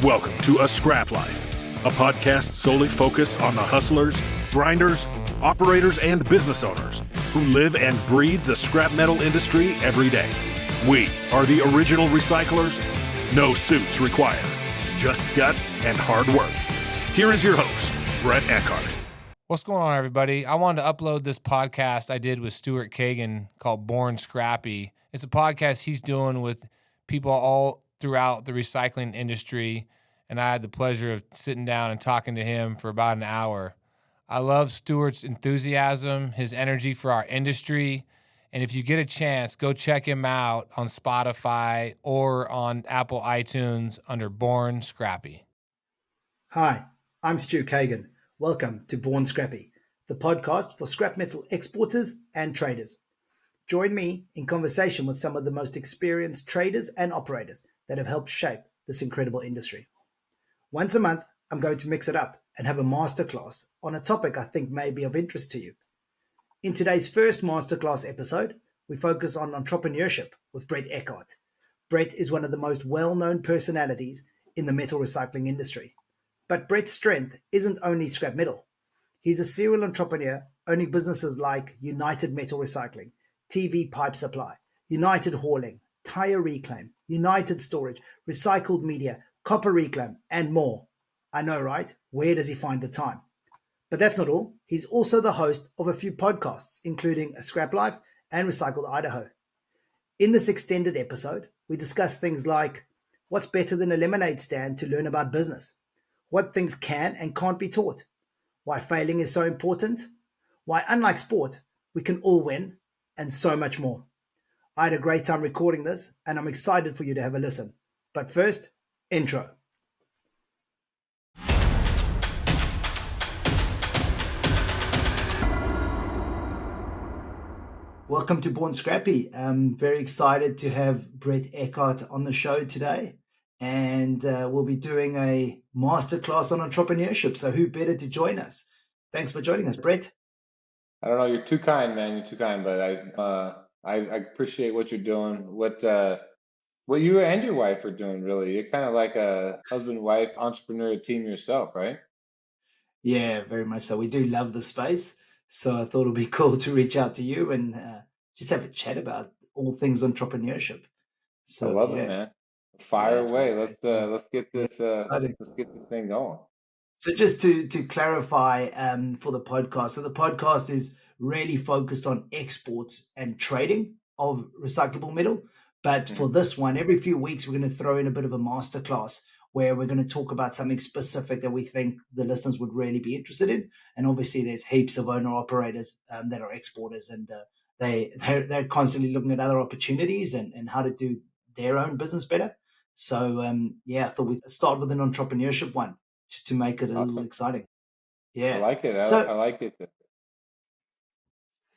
Welcome to A Scrap Life, a podcast solely focused on the hustlers, grinders, operators, and business owners who live and breathe the scrap metal industry every day. We are the original recyclers. No suits required, just guts and hard work. Here is your host, Brett Eckhart. What's going on, everybody? I wanted to upload this podcast I did with Stuart Kagen called Born Scrappy. It's a podcast he's doing with people all throughout the recycling industry, and I had the pleasure of sitting down and talking to him for about an hour. I love Stuart's enthusiasm, his energy for our industry, and if you get a chance, go check him out on Spotify or on Apple iTunes under Born Scrappy. Hi, I'm Stuart Kagen. Welcome to Born Scrappy, the podcast for scrap metal exporters and traders. Join me in conversation with some of the most experienced traders and operators that have helped shape this incredible industry. Once a month, I'm going to mix it up and have a masterclass on a topic I think may be of interest to you. In today's first masterclass episode, we focus on entrepreneurship with Brett Eckhart. Brett is one of the most well-known personalities in the metal recycling industry. But Brett's strength isn't only scrap metal. He's a serial entrepreneur owning businesses like United Metal Recycling, TV Pipe Supply, United Hauling, Tire Reclaim, United Storage, Recycled Media, Copper Reclaim, and more. I know, right? Where does he find the time? But that's not all. He's also the host of a few podcasts, including A Scrap Life and Recycled Idaho. In this extended episode, we discuss things like what's better than a lemonade stand to learn about business, what things can and can't be taught, why failing is so important, why unlike sport, we can all win, and so much more. I had a great time recording this, and I'm excited for you to have a listen. But first, intro. Welcome to Born Scrappy. I'm very excited to have Brett Eckhart on the show today. And we'll be doing a masterclass on entrepreneurship. So who better to join us? Thanks for joining us, Brett. I don't know. You're too kind, man. You're too kind. But I appreciate what you're doing. What you and your wife are doing, really. You're kind of like a husband-wife entrepreneurial team yourself, right? Yeah, very much so. We do love the space. So I thought it'd be cool to reach out to you and just have a chat about all things entrepreneurship. So I love it, man. Fire away. Let's get this thing going. So just to clarify for the podcast, so the podcast is really focused on exports and trading of recyclable metal. But for this one, every few weeks, we're going to throw in a bit of a masterclass where we're going to talk about something specific that we think the listeners would really be interested in. And obviously, there's heaps of owner-operators that are exporters, and they're constantly looking at other opportunities and how to do their own business better. So, I thought we'd start with an entrepreneurship one, just to make it a little exciting. Yeah. I like it. I like it.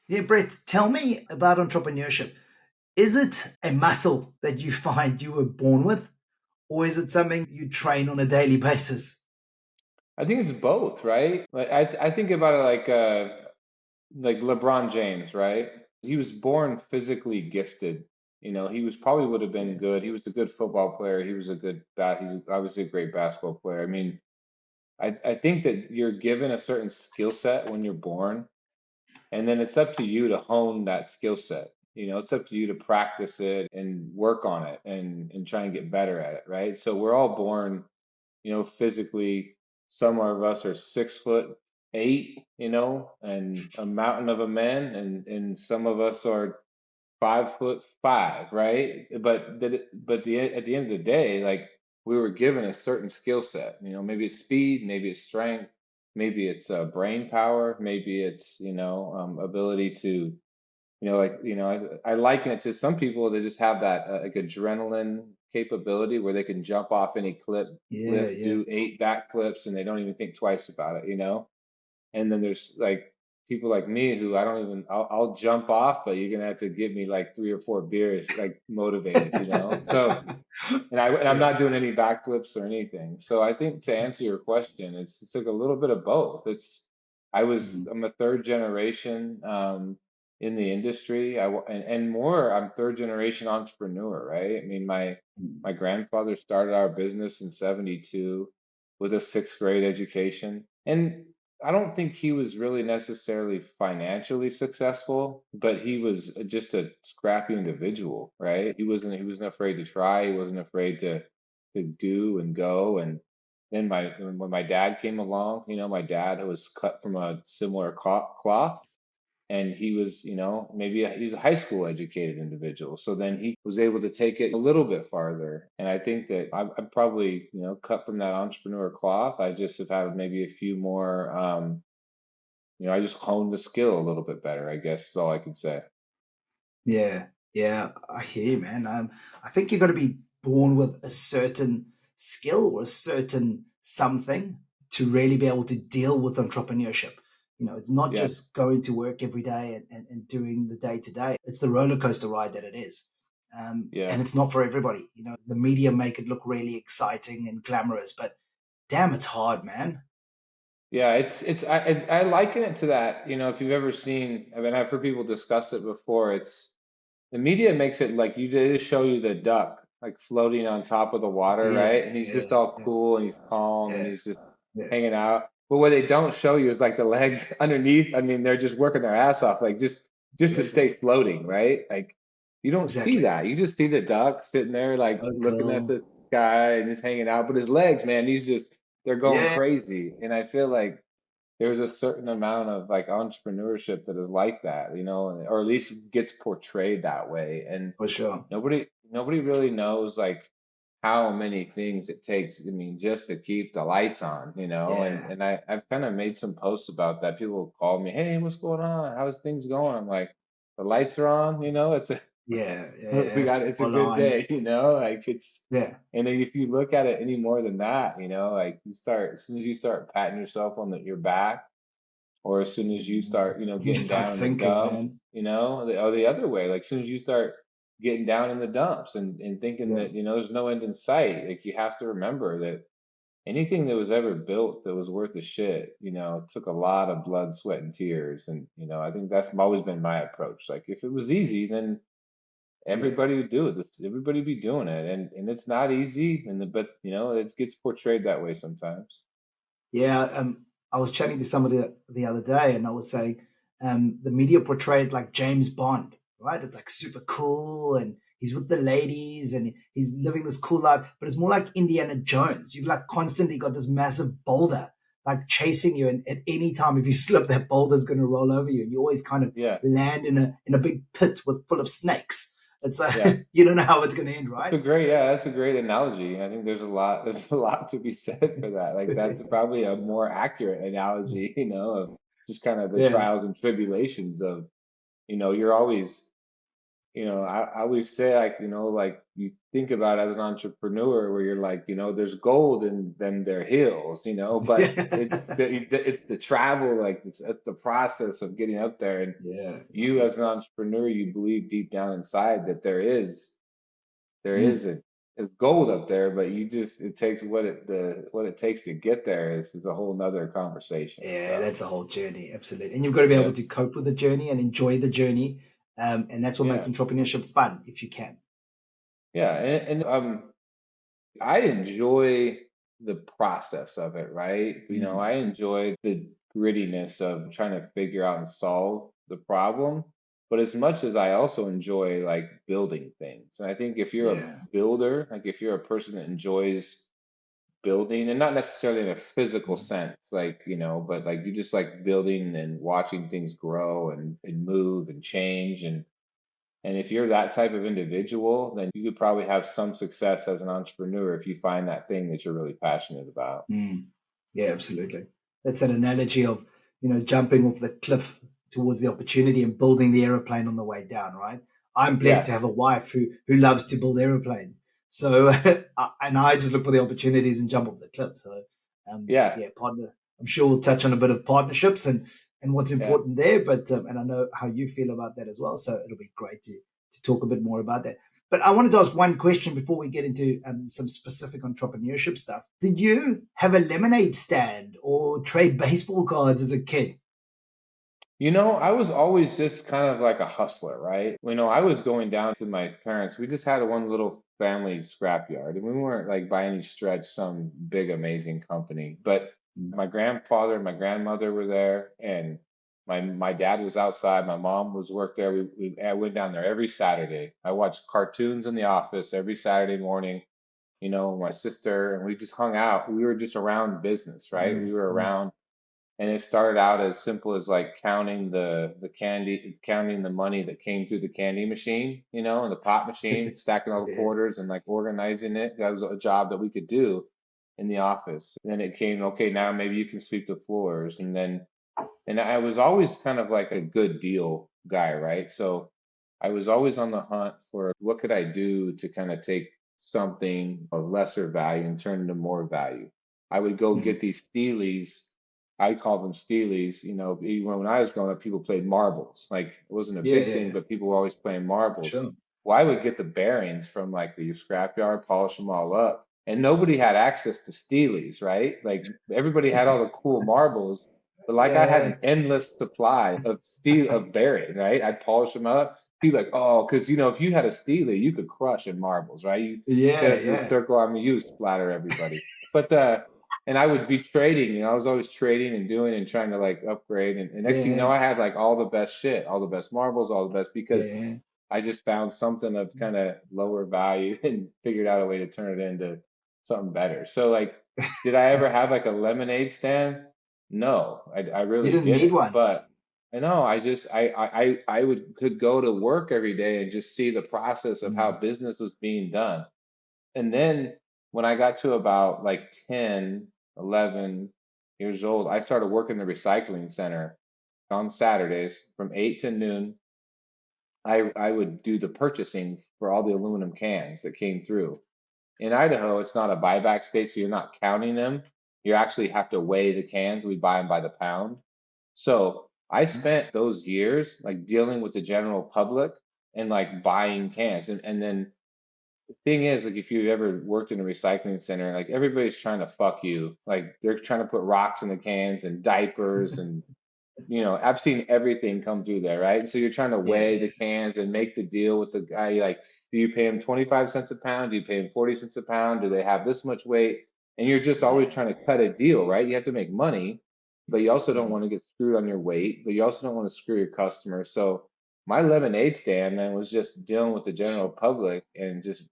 Yeah, Brett, tell me about entrepreneurship. Is it a muscle that you find you were born with, or is it something you train on a daily basis? I think it's both, right? Like I think about it like LeBron James, right? He was born physically gifted. You know, he probably would have been good. He was a good football player. He was he's obviously a great basketball player. I mean, I think that you're given a certain skill set when you're born, and then it's up to you to hone that skill set. You know, it's up to you to practice it and work on it and try and get better at it, right? So we're all born, physically. Some of us are 6'8", and a mountain of a man, and some of us are 5'5", right? But at the end of the day, like we were given a certain skill set. You know, maybe it's speed, maybe it's strength, maybe it's brain power, maybe it's ability to I liken it to some people that just have that like adrenaline capability where they can jump off any cliff, do 8 backflips, and they don't even think twice about it. And then there's like people like me who I'll jump off, but you're gonna have to give me like 3 or 4 beers, like motivated. So, I'm not doing any backflips or anything. So I think to answer your question, it's like a little bit of both. I'm a third generation. in the industry. And more, I'm third generation entrepreneur, right? I mean, my grandfather started our business in 72 with a sixth grade education. And I don't think he was really necessarily financially successful, but he was just a scrappy individual, right? He wasn't afraid to try, he wasn't afraid to do and go. And then when my dad came along, my dad was cut from a similar cloth, and he was, maybe he's a high school educated individual. So then he was able to take it a little bit farther. And I think that I'm probably, cut from that entrepreneur cloth. I just have had maybe a few more, I just honed the skill a little bit better, I guess is all I can say. Yeah, yeah, I hear you, man. I think you got to be born with a certain skill or a certain something to really be able to deal with entrepreneurship. It's not Yeah, just going to work every day and doing the day to day. It's the roller coaster ride that it is. yeah. And it's not for everybody. The media make it look really exciting and glamorous, but damn, it's hard, man. Yeah, I liken it to that, if you've ever seen, I mean, I've heard people discuss it before. It's the media makes it like they just show you the duck like floating on top of the water, right? Yeah, And he's just yeah, all yeah, cool and he's calm and yeah, he's just yeah. hanging out. But what they don't show you is like the legs underneath. I mean, they're just working their ass off, like just to Absolutely. stay floating, right? Like you don't see Exactly. that. You just see the duck sitting there like So looking at cool. the sky and just hanging out. But his legs, man, they're going Yeah, crazy. And I feel like there's a certain amount of like entrepreneurship that is like that, or at least gets portrayed that way. And for sure. nobody really knows like how many things it takes, I mean, just to keep the lights on, and Yeah, I've kind of made some posts about that. People call me, hey, what's going on? How's things going? I'm like, the lights are on, yeah, yeah, we yeah. It's it's a full good on. day, like it's, Yeah. and then if you look at it any more than that, like as soon as you start patting yourself on your back, or as soon as you start, You getting start down in the sinking, dumps, man. or the other way, like as soon as you start getting down in the dumps and thinking Yeah, that, there's no end in sight, like you have to remember that anything that was ever built that was worth a shit, took a lot of blood, sweat, and tears. And, I think that's always been my approach. Like if it was easy, then yeah, everybody would do it. Everybody would be doing it. And it's not easy. But, it gets portrayed that way sometimes. yeah. I was chatting to somebody the other day, and I was saying, the media portrayed like James Bond, right? It's like super cool, and he's with the ladies, and he's living this cool life. But it's more like Indiana Jones. You've like constantly got this massive boulder like chasing you, and at any time, if you slip, that boulder's going to roll over you, and you always kind of Yeah. land in a big pit with full of snakes. It's Yeah. like you don't know how it's going to end, right? That's a great analogy. I think there's a lot to be said for that. Like that's probably a more accurate analogy, of just kind of the Yeah. trials and tribulations of, you're always, I always say like, like you think about as an entrepreneur where you're like, there's gold in them their hills, but Yeah. it's the travel, like it's the process of getting up there. And Yeah. you as an entrepreneur, you believe deep down inside that there Mm. is a is gold up there, but it takes what it takes to get there is a whole nother conversation. Yeah, So that's a whole journey, absolutely. And you've got to be yeah, able to cope with the journey and enjoy the journey. And that's what makes yeah, entrepreneurship fun, if you can. yeah, and I enjoy the process of it, right? Mm. I enjoy the grittiness of trying to figure out and solve the problem. But as much as I also enjoy like building things, and I think if you're a Yeah. builder, like if you're a person that enjoys building, and not necessarily in a physical Mm. sense, like, but like you just like building and watching things grow and move and change. And if you're that type of individual, then you could probably have some success as an entrepreneur if you find that thing that you're really passionate about. Mm. Yeah, absolutely. That's an analogy of, jumping off the cliff towards the opportunity and building the aeroplane on the way down, right? I'm blessed Yeah, to have a wife who loves to build aeroplanes. So, and I just look for the opportunities and jump off the cliff. So, yeah, yeah, partner. I'm sure we'll touch on a bit of partnerships and what's yeah. important there. But and I know how you feel about that as well. So it'll be great to talk a bit more about that. But I wanted to ask one question before we get into some specific entrepreneurship stuff. Did you have a lemonade stand or trade baseball cards as a kid? I was always just kind of like a hustler, right? I was going down to my parents. We just had one little family scrapyard, and we weren't like by any stretch some big, amazing company. But my grandfather and my grandmother were there, and my dad was outside. My mom was worked there. I went down there every Saturday. I watched cartoons in the office every Saturday morning. My sister, and we just hung out. We were just around business, right? We were Mm. around. And it started out as simple as like counting the candy, counting the money that came through the candy machine, and the pop machine, stacking all the Yeah, quarters and like organizing it. That was a job that we could do in the office. And then it came, okay, now maybe you can sweep the floors. And I was always kind of like a good deal guy, right? So I was always on the hunt for what could I do to kind of take something of lesser value and turn into more value. I would go mm. get these steelies. I call them steelies. Even when I was growing up, people played marbles. Like it wasn't a Yeah, big yeah, thing, yeah. but people were always playing marbles. Sure. Well, I would get the bearings from like the scrapyard, polish them all up, and nobody had access to steelies, right? Like everybody had all the cool marbles, but like I had Yeah, an endless supply of steel of bearing, right? I'd polish them up. People like, oh, because if you had a steely, you could crush in marbles, right? You set yeah, it to the yeah, circle on me, you would splatter everybody. But and I would be trading, I was always trading and doing and trying to like upgrade. And next thing you know, yeah, I had like all the best shit, all the best marbles, all the best because yeah. I just found something of kind of lower value and figured out a way to turn it into something better. So like, did I ever have like a lemonade stand? No, I You really didn't need didn't. one. But I know I just I would could go to work every day and just see the process of how Mm. business was being done. And then when I got to about like 10, 11 years old, I started working the recycling center on Saturdays from 8 to noon. I would do the purchasing for all the aluminum cans that came through. In Idaho, it's not a buyback state, so you're not counting them. You actually have to weigh the cans. We buy them by the pound. So I spent those years like dealing with the general public and like buying cans. And then the thing is, like if you ever worked in a recycling center, like everybody's trying to fuck you. Like they're trying to put rocks in the cans and diapers and I've seen everything come through there, right? So you're trying to Yeah, weigh the yeah, cans and make the deal with the guy. Like, do you pay him 25 cents a pound? Do you pay him 40 cents a pound? Do they have this much weight? And you're just always yeah, trying to cut a deal, right? You have to make money, but you also don't yeah. want to get screwed on your weight, but you also don't want to screw your customers. So my lemonade stand, man, was just dealing with the general public and just,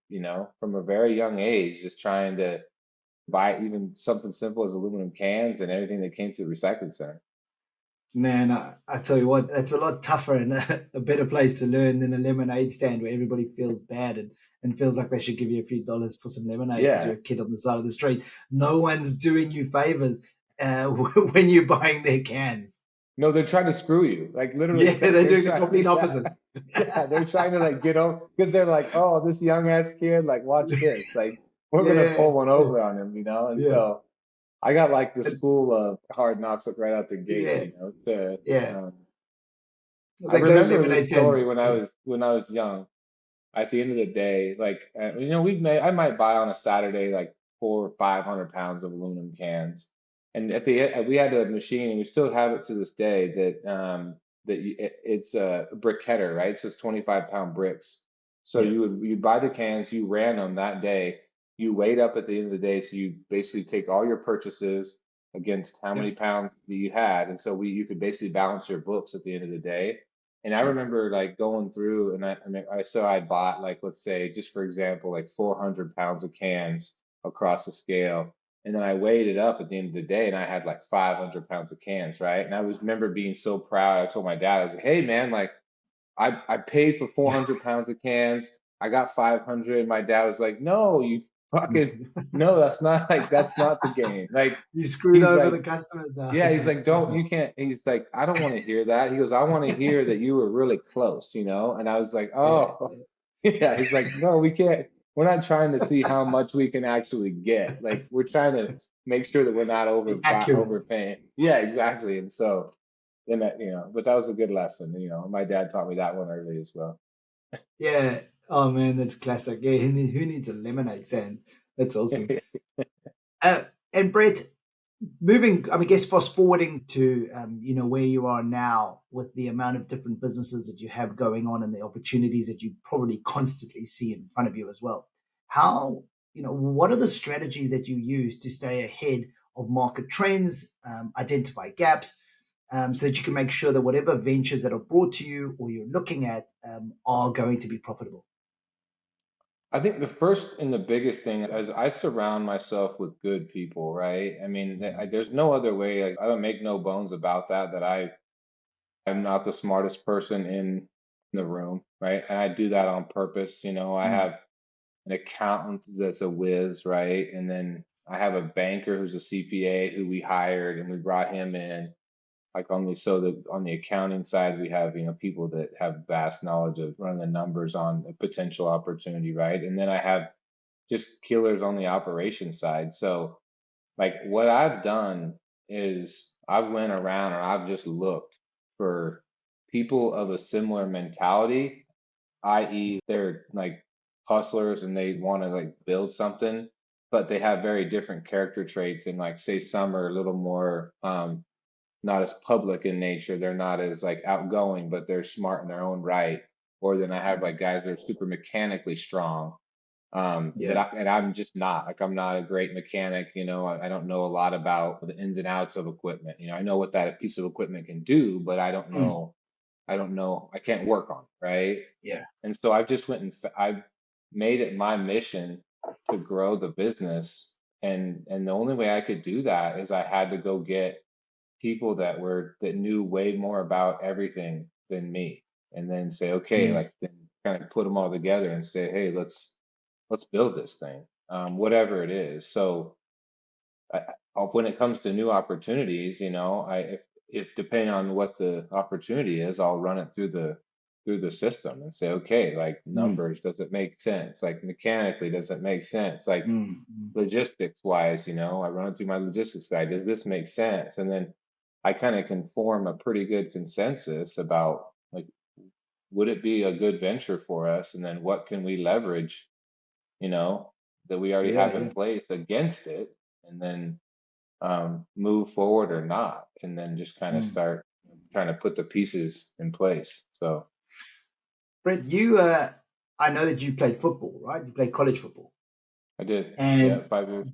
from a very young age, just trying to buy even something simple as aluminum cans and everything that came to the recycling center. Man, I tell you what, it's a lot tougher and a better place to learn than a lemonade stand where everybody feels bad and feels like they should give you a few dollars for some lemonade because you're Yeah. a kid on the side of the street. No one's doing you favors when you're buying their cans. No, they're trying to screw you. Like literally, Yeah, they're they're doing the trying. complete Yeah, opposite. yeah. They're trying to like get over because they're like, oh, this young ass kid, like, watch this. Like, we're gonna Yeah, pull one over on him. And yeah, so I got like the school of hard knocks like right out the gate. yeah, To yeah. um, I They go to remember this lemonade story stand. when I was young. At the end of the day, like I might buy on a Saturday like 400 or 500 pounds of aluminum cans, and at the end we had a machine and we still have it to this day it's a briquetter, right? So it's 25-pound bricks. So Yeah, you'd buy the cans, you ran them that day, you weighed up at the end of the day, so you basically take all your purchases against how yeah, many pounds that you had, and so you could basically balance your books at the end of the day. And I sure. remember like going through and I bought like, let's say, just for example, like 400 pounds of cans across the scale. And then I weighed it up at the end of the day and I had like 500 pounds of cans, right? And I was remember being so proud. I told my dad, I was like, hey man, like I paid for 400 pounds of cans. I got 500. My dad was like, no, you fucking, no, that's not the game. Like, You screwed he's over the like, customers now. yeah, It's he's like, like, don't, you can't, he's like, I don't want to hear that. He goes, I want to hear that you were really close. And I was like, yeah, oh, yeah. He's like, no, we can't, we're not trying to see how much we can actually get. Like, we're trying to make sure that we're not be accurate. overpaying. Yeah, exactly. And so, then but that was a good lesson. My dad taught me that one early as well. Yeah. Oh man, that's classic. Yeah, who needs a lemonade stand? That's awesome. And Brett, moving, I mean, guess fast forwarding to where you are now with the amount of different businesses that you have going on and the opportunities that you probably constantly see in front of you as well. How what are the strategies that you use to stay ahead of market trends, identify gaps, so that you can make sure that whatever ventures that are brought to you or you're looking at are going to be profitable? I think the first and the biggest thing is I surround myself with good people, right? I mean, there's no other way. I don't make no bones about that, that I'm not the smartest person in the room, right? And I do that on purpose. I Mm, have an accountant that's a whiz, right? And then I have a banker who's a CPA who we hired and we brought him in. Like on the accounting side, we have, people that have vast knowledge of running the numbers on a potential opportunity, right? And then I have just killers on the operation side. So like what I've done is I've went around and I've just looked for people of a similar mentality, i.e. they're like hustlers and they want to like build something, but they have very different character traits, and like say some are a little more not as public in nature. They're not as like outgoing, but they're smart in their own right. Or then I have like guys that are super mechanically strong, yeah. and I'm just not. Like I'm not a great mechanic. I don't know a lot about the ins and outs of equipment. I know what that piece of equipment can do, but I don't Mm, know. I don't know. I can't work on it, right? yeah. And so I've just went and I've made it my mission to grow the business, and the only way I could do that is I had to go get people that knew way more about everything than me, and then say, okay, Mm, like then kind of put them all together and say, hey, let's build this thing, whatever it is. So when it comes to new opportunities, if depending on what the opportunity is, I'll run it through the system and say, okay, like mm, numbers, does it make sense? Like mechanically, does it make sense? Like mm, mm. logistics wise, I run it through my logistics guy. Does this make sense? And then I kind of can form a pretty good consensus about like, would it be a good venture for us? And then what can we leverage, you know, that we already Yeah, have in yeah. place against it? And then move forward or not, and then just kind of Mm. start trying to put the pieces in place. So Brett, I know that you played football, right? You played college football. I did, yeah, And 5 years.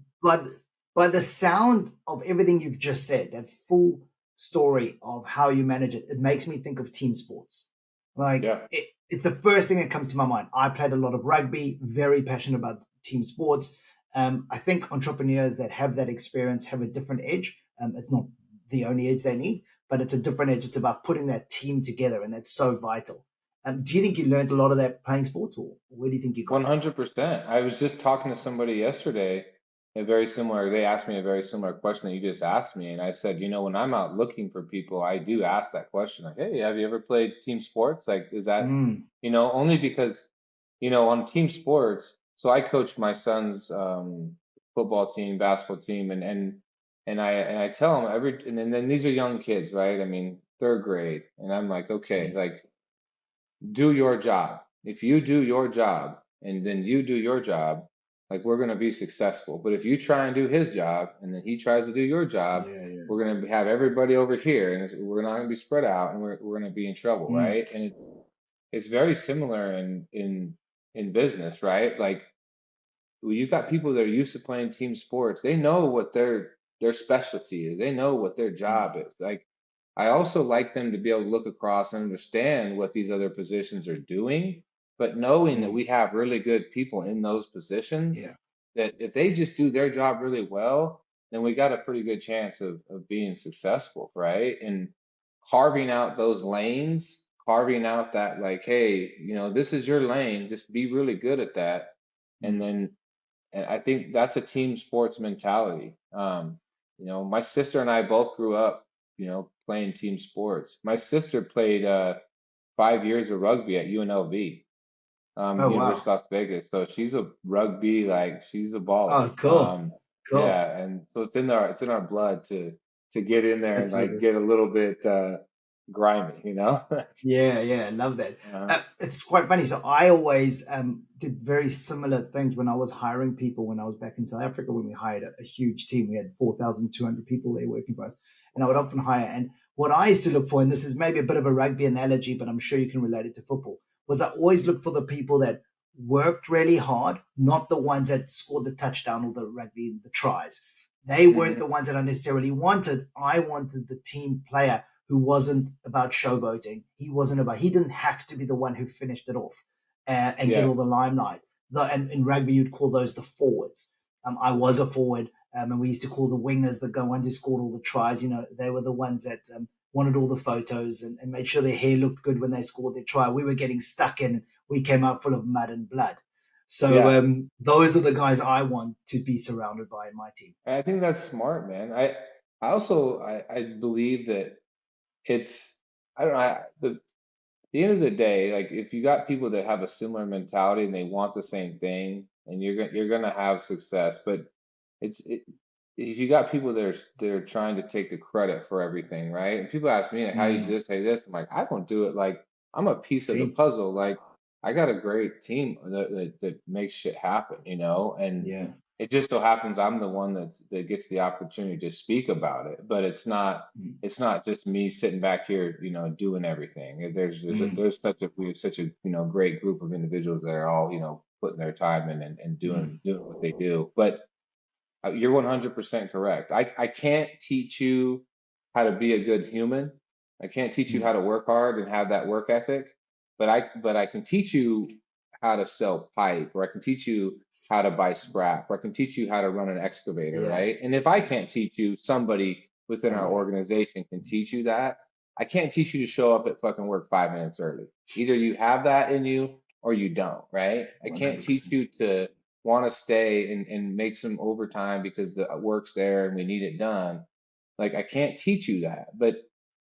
by the sound of everything you've just said, that full story of how you manage it, it makes me think of team sports. Like Yeah, it's the first thing that comes to my mind. I played a lot of rugby, very passionate about team sports. I think entrepreneurs that have that experience have a different edge. It's not the only edge they need, but it's a different edge. It's about putting that team together, and that's so vital. Do you think you learned a lot of that playing sports, or where do you think you got that from? 100%. I was just talking to somebody yesterday, they asked me a very similar question that you just asked me. And I said, when I'm out looking for people, I do ask that question, like, hey, have you ever played team sports? Like, is that, Mm, only because, on team sports, so I coach my son's football team, basketball team, and I tell them and then these are young kids, right? I mean, third grade. And I'm like, okay, mm, like, do your job. If you do your job and then you do your job, like we're going to be successful. But if you try and do his job and then he tries to do your job, yeah, yeah. we're going to have everybody over here, and we're not going to be spread out, and we're going to be in trouble, Mm, right? And it's very similar in business, right? Like well, you got people that are used to playing team sports. They know what their specialty is. They know what their mm, job is. Like I also like them to be able to look across and understand what these other positions are doing, but knowing that mm, we have really good people in those positions, yeah. that if they just do their job really well, then we got a pretty good chance of being successful, right? And carving out those lanes, carving out that like, hey, this is your lane, just be really good at that. And Mm, then and I think that's a team sports mentality. My sister and I both grew up, playing team sports. My sister played 5 years of rugby at UNLV, oh, University wow. of Las Vegas. So she's a rugby, like she's a baller. Oh, cool. Cool. Yeah, and so it's in our blood to get in there and That's like awesome. get a little bit grimy, you know? Yeah, I love that. uh, It's quite funny. So I always did very similar things when I was hiring people when I was back in South Africa. When we hired a huge team, we had 4,200 people there working for us, and I would often hire. And what I used to look for, and this is maybe a bit of a rugby analogy, but I'm sure you can relate it to football, was I always looked for the people that worked really hard, not the ones that scored the touchdown or the rugby, the tries. They weren't the ones that I necessarily wanted. I wanted the team player who wasn't about showboating. He didn't have to be the one who finished it off and get yeah, all the limelight. And in rugby, you'd call those the forwards. I was a forward, and we used to call the wingers the ones who scored all the tries. They were the ones that wanted all the photos and made sure their hair looked good when they scored their try. We were getting stuck in. We came out full of mud and blood. So yeah. those are the guys I want to be surrounded by in my team. I think that's smart, man. I also I believe that it's I don't know. At the end of the day, like if you got people that have a similar mentality and they want the same thing, and you're gonna have success. But it if you got people that are trying to take the credit for everything, right? And people ask me like, how you do Mm, this, say this. I'm like, I don't do it. Like I'm a piece of the team. puzzle. Like I got a great team that makes shit happen, and Yeah. it just so happens I'm the one that gets the opportunity to speak about it. But Mm, it's not just me sitting back here, doing everything. mm, We have such a great group of individuals that are all putting their time in and mm, doing what they do. But you're 100% correct. I can't teach you how to be a good human. I can't teach you mm. how to work hard and have that work ethic, but I can teach you how to sell pipe, or I can teach you how to buy scrap, or I can teach you how to run an excavator, Yeah, right? And if I yeah. can't teach you, somebody within our Somebody. organization can teach you that. I can't teach you to show up at fucking work 5 minutes early. Either you have that in you or you don't, right? I can't teach 100%. you to want to stay and make some overtime because the work's there and we need it done. Like I can't teach you that, but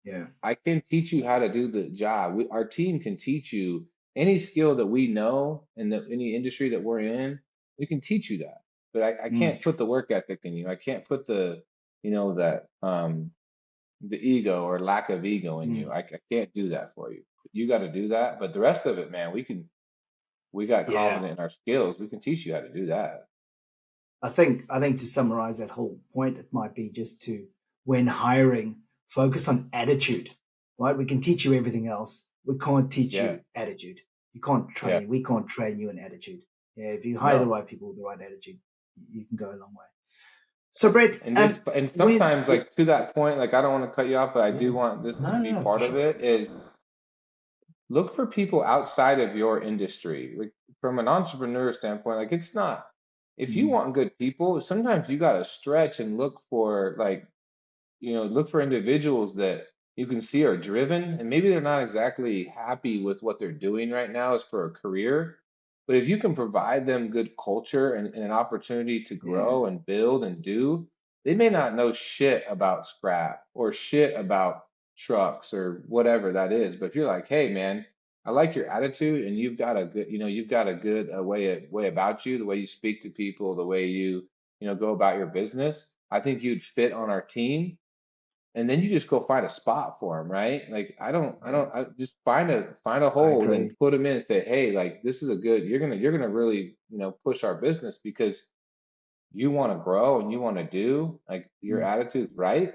Yeah. I can teach you how to do the job. Our team can teach you any skill that we know in any industry that we're in. We can teach you that, but I Mm. can't put the work ethic in you. I can't put that the ego or lack of ego in you. Mm. I can't do that for you. You got to do that, but the rest of it, man, we got Yeah. confident in our skills. We can teach you how to do that. I think to summarize that whole point, it might be just to, when hiring, focus on attitude, right? We can teach you everything else. We can't teach Yeah. you attitude. You can't Yeah. train. We can't train you in attitude. Yeah. If you hire the No. right people with the right attitude, you can go a long way. So Brett, And when, sometimes like to that point, like I don't want to cut you off, but I yeah, do want this no, to no, be no, for part of sure. it is look for people outside of your industry. Like from an entrepreneur standpoint, like it's not if you Mm. want good people, sometimes you got to stretch and look for look for individuals that you can see are driven and maybe they're not exactly happy with what they're doing right now as for a career. But if you can provide them good culture and an opportunity to Yeah, grow and build and do, they may not know shit about scrap or shit about trucks or whatever that is. But if you're like, hey man, I like your attitude and you've got a good way about you, the way you speak to people, the way you go about your business. I think you'd fit on our team, and then you just go find a spot for them, right? Like yeah, I just find a I hole, then agree. put them in and say, hey, like this is a good, you're gonna really, push our business because you want to grow and you want to do, like your Mm. attitude's right.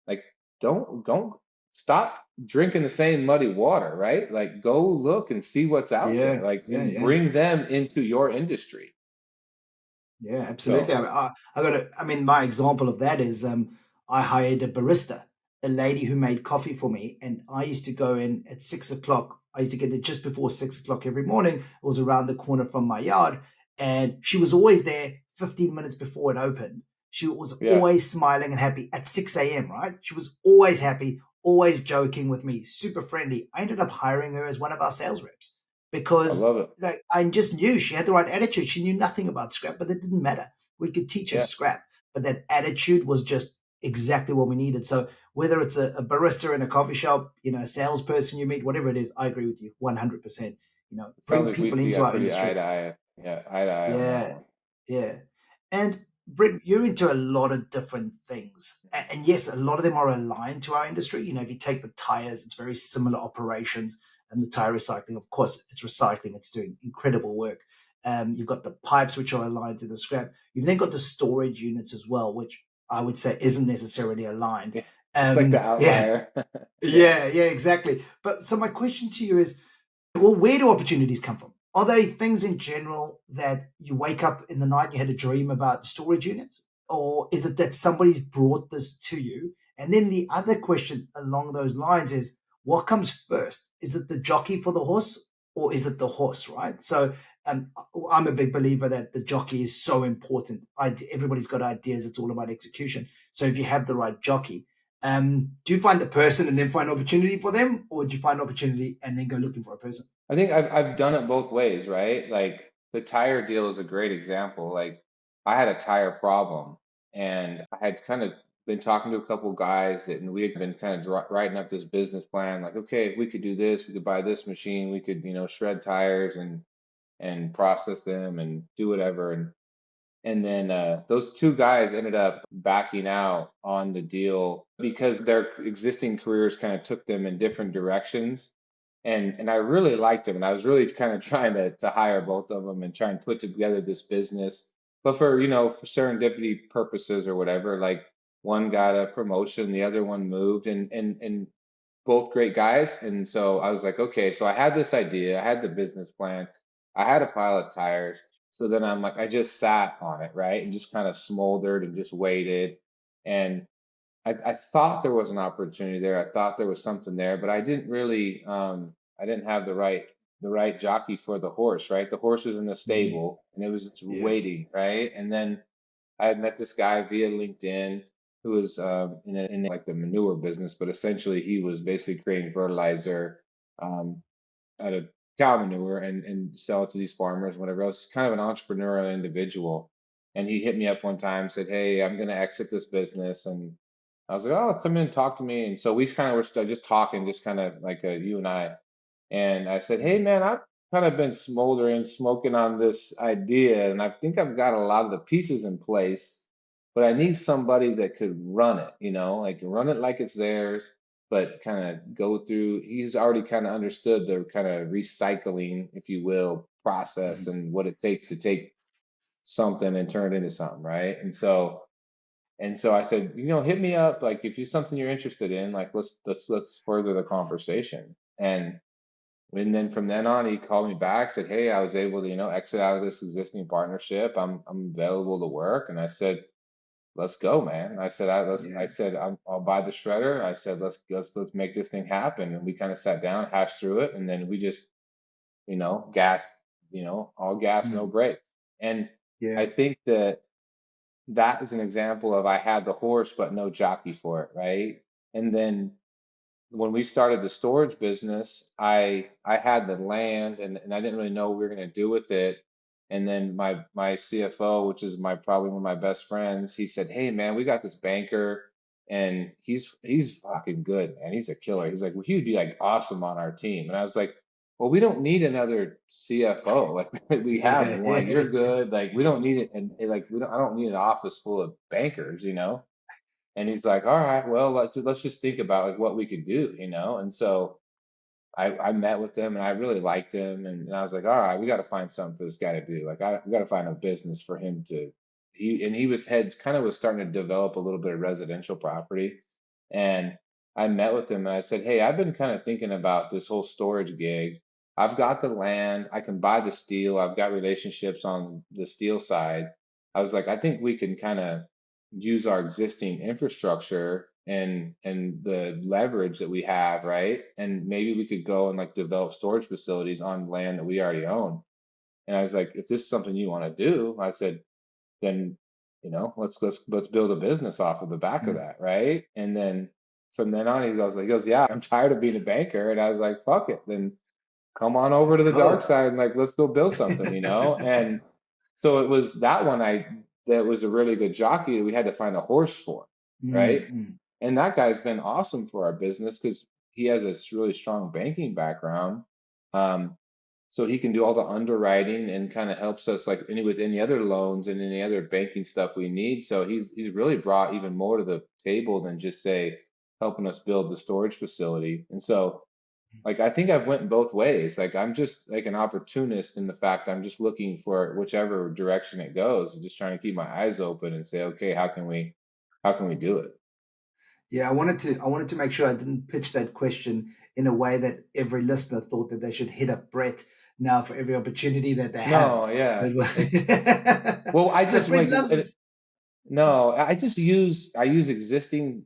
Like don't stop drinking the same muddy water, right? Like go look and see what's out there, Yeah, like yeah, and yeah. bring them into your industry. Yeah, absolutely. So I got to. I mean, my example of that is I hired a barista, a lady who made coffee for me, and I used to go in at 6 o'clock. I used to get there just before 6 o'clock every morning. It was around the corner from my yard, and she was always there 15 minutes before it opened. She was yeah, always smiling and happy at 6 a.m., right? She was always happy, always joking with me, super friendly. I ended up hiring her as one of our sales reps I because love it. like I just knew she had the right attitude. She knew nothing about scrap, but it didn't matter. We could teach her Yeah, scrap, but that attitude was just exactly what we needed. So whether it's a barista in a coffee shop, a salesperson you meet, whatever it is, I agree with you 100%. it sounds Bring like we people see into eye our pretty eye industry. to eye. Yeah, eye to eye on that Yeah, one. yeah. And Brent, you're into a lot of different things. And yes, a lot of them are aligned to our industry. You know, if you take the tires, it's very similar operations. And the tire recycling, of course, it's recycling, it's doing incredible work. You've got the pipes, which are aligned to the scrap. You've then got the storage units as well, which I would say isn't necessarily aligned. Yeah. It's like the Yeah, outlier. Yeah. yeah, exactly. But so my question to you is, well, where do opportunities come from? Are they things in general that you wake up in the night and you had a dream about the storage units? Or is it that somebody's brought this to you? And then the other question along those lines is, what comes first? Is it the jockey for the horse, or is it the horse, right? So um, I'm a big believer that the jockey is so important. Everybody's got ideas. It's all about execution. So if you have the right jockey, do you find the person and then find opportunity for them, or do you find opportunity and then go looking for a person? I think I've done it both ways, right? Like the tire deal is a great example. Like I had a tire problem and I had kind of been talking to a couple guys and we had been kind of writing up this business plan. Like, okay, if we could do this, we could buy this machine, we could, shred tires and process them and do whatever. And then those two guys ended up backing out on the deal because their existing careers kind of took them in different directions. And I really liked them, and I was really kind of trying to hire both of them and try and put together this business. But for for serendipity purposes or whatever, like one got a promotion, the other one moved, and both great guys. And so I was like, okay, so I had this idea, I had the business plan, I had a pile of tires. So then I'm like, I just sat on it, right? And just kind of smoldered and just waited. And I thought there was an opportunity there. I thought there was something there, but I didn't really, I didn't have the right jockey for the horse, right? The horse was in the Mm, stable and it was just yeah. waiting, right? And then I had met this guy via LinkedIn who was in like the manure business, but essentially he was basically creating fertilizer um, out of cow manure and sell it to these farmers, whatever else. Kind of an entrepreneurial individual. And he hit me up one time, said, "Hey, I'm going to exit this business." And I was like, "Oh, come in and talk to me." And so we kind of were just talking, just kind of like you and I. And I said, "Hey, Mm, man, I've kind of been smoldering, smoking on this idea, and I think I've got a lot of the pieces in place, but I need somebody that could run it, like run it like it's theirs, but kind of go through. He's already kind of understood the kind of recycling, if you will, process mm, and what it takes to take something and turn it into something, right? And so I said, hit me up, like if it's something you're interested in, like let's further the conversation. And then from then on, he called me back, said, "Hey, I was able to, exit out of this existing partnership. I'm available to work." And I said, "Let's go, man." I said, I yeah. said, I'll buy the shredder." I said, let's make this thing happen." And we kind of sat down, hashed through it, and then we just, gas, all gas, no Mm, brakes. And yeah. I think that is an example of I had the horse, but no jockey for it, right? And then when we started the storage business, I had the land and I didn't really know what we were going to do with it. And then my CFO, which is probably one of my best friends, he said, "Hey man, we got this banker and he's fucking good, man. He's a killer." He's like, "Well, he would be like awesome on our team." And I was like, "Well, we don't need another CFO. Like we have Yeah, one. You're yeah, good. Like we don't need it. And like I don't need an office full of bankers." And he's like, "All right, well, let's just think about like what we could do." And so I met with him and I really liked him, and I was like, "All right, we got to find something for this guy to do. Like, we got to find a business for him to." He was starting to develop a little bit of residential property, and I met with him and I said, "Hey, I've been kind of thinking about this whole storage gig. I've got the land, I can buy the steel, I've got relationships on the steel side." I was like, "I think we can kind of use our existing infrastructure and the leverage that we have, right? And maybe we could go and like develop storage facilities on land that we already own." And I was like, "If this is something you want to do," I said, "then let's build a business off of the back of mm, that, right?" And then from then on, he goes, "Yeah, I'm tired of being a banker." And I was like, "Fuck it, then come on over let's to the dark go. side and like let's go build something." And so it was that one that was a really good jockey that we had to find a horse for, Mm, right? mm, And that guy's been awesome for our business because he has a really strong banking background. Um, So he can do all the underwriting and kind of helps us like with any other loans and any other banking stuff we need. So he's really brought even more to the table than just say helping us build the storage facility. And so like I think I've went both ways. Like I'm just like an opportunist in the fact I'm just looking for whichever direction it goes and just trying to keep my eyes open and say, okay, how can we do it? Yeah, I wanted to make sure I didn't pitch that question in a way that every listener thought that they should hit up Brett now for every opportunity that they have. No, yeah. Well, I So just Brett like loves. no, I use existing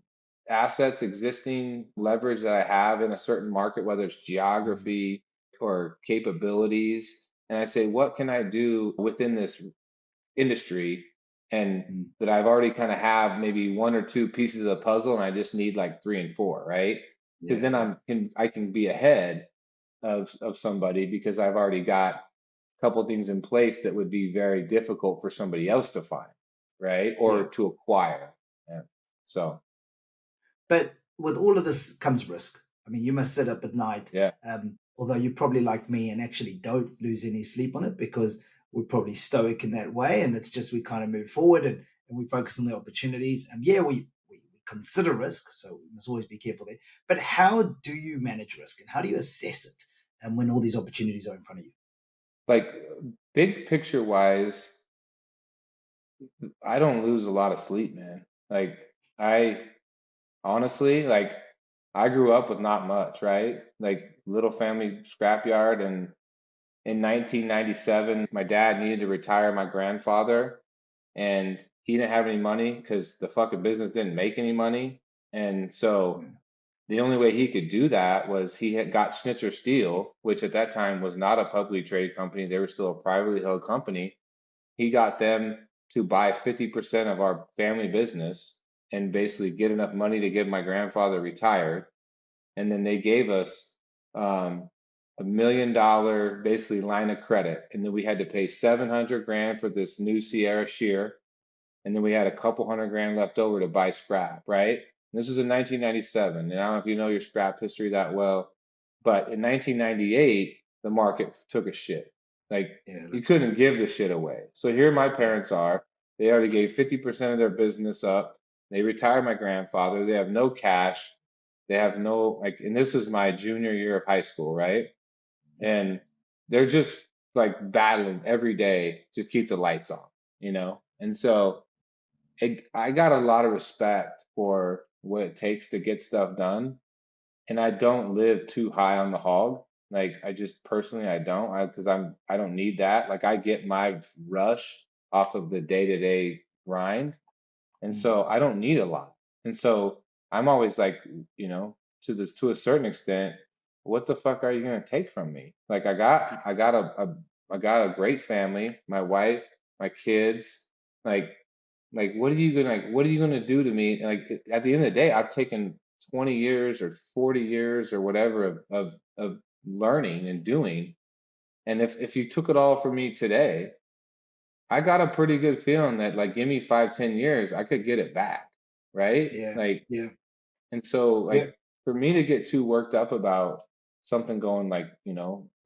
assets, existing leverage that I have in a certain market, whether it's geography or capabilities, and I say, what can I do within this industry and Mm, that I've already kind of have maybe one or two pieces of the puzzle and I just need like three and four, right? Because yeah, then yeah, I can be ahead of somebody because I've already got a couple things in place that would be very difficult for somebody else to find, right? yeah. Or to acquire. Yeah. So, But with all of this comes risk. I mean, you must sit up at night, yeah. although you're probably like me and actually don't lose any sleep on it because we're probably stoic in that way. And it's just we kind of move forward and we focus on the opportunities. And yeah, we consider risk. So we must always be careful there. But how do you manage risk and how do you assess it? And when all these opportunities are in front of you? Like big picture wise, I don't lose a lot of sleep, man. Like I honestly, like I grew up with not much, right? Like little family scrapyard and in 1997, my dad needed to retire my grandfather, and he didn't have any money because the fucking business didn't make any money. And so the only way he could do that was he had got Schnitzer Steel, which at that time was not a publicly traded company. They were still a privately held company. He got them to buy 50% of our family business and basically get enough money to get my grandfather retired, and then they gave us $1 million basically line of credit, and then we had to pay 700 grand for this new Sierra shear, and then we had a couple hundred grand left over to buy scrap, right? And this was in 1997, and I don't know if you know your scrap history that well, but in 1998 the market took a shit. Like Yeah, you couldn't give the shit away. So here my yeah, parents are. They already gave 50% of their business up. They retired my grandfather. They have no cash. They have no like, and this was my junior year of high school, right? And they're just like battling every day to keep the lights on, you know? And so I got a lot of respect for what it takes to get stuff done, and I don't live too high on the hog. Like I just personally I don't, because I don't need that. Like I get my rush off of the day-to-day grind, and mm, so I don't need a lot. And so I'm always like, to a certain extent, what the fuck are you gonna take from me? Like I got a great family, my wife, my kids, like what are you gonna do to me? Like at the end of the day, I've taken 20 years or 40 years or whatever of learning and doing. And if you took it all from me today, I got a pretty good feeling that like give me 5, 10 years, I could get it back, right? yeah, Like, yeah, and so yeah. like for me to get too worked up about something going like,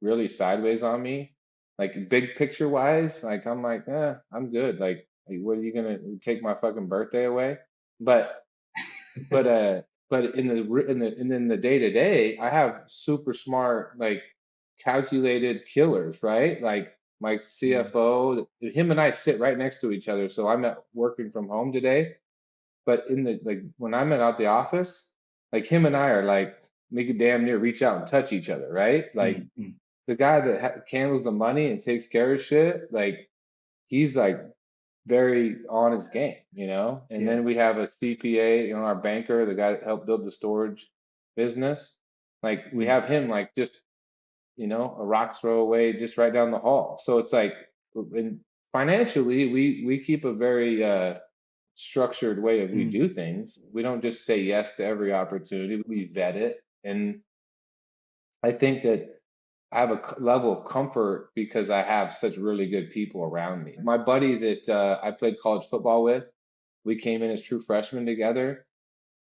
really sideways on me, like big picture wise, like I'm like, I'm good. Like what are you gonna take my fucking birthday away? But but uh but in the day to day, I have super smart like calculated killers, right? Like my Mm, CFO, him and I sit right next to each other. So I'm at working from home today, but in the like when I'm at the office, like him and I are like make it damn near reach out and touch each other, right? Like mm, mm, the guy that handles the money and takes care of shit, like he's like very on his game, you know? And yeah, then we have a CPA, our banker, the guy that helped build the storage business. Like we mm, have him like just, a rock's throw away just right down the hall. So it's like, and financially, we keep a very structured way of we mm, do things. We don't just say yes to every opportunity. We vet it. And I think that I have a level of comfort because I have such really good people around me. My buddy that I played college football with, we came in as true freshmen together.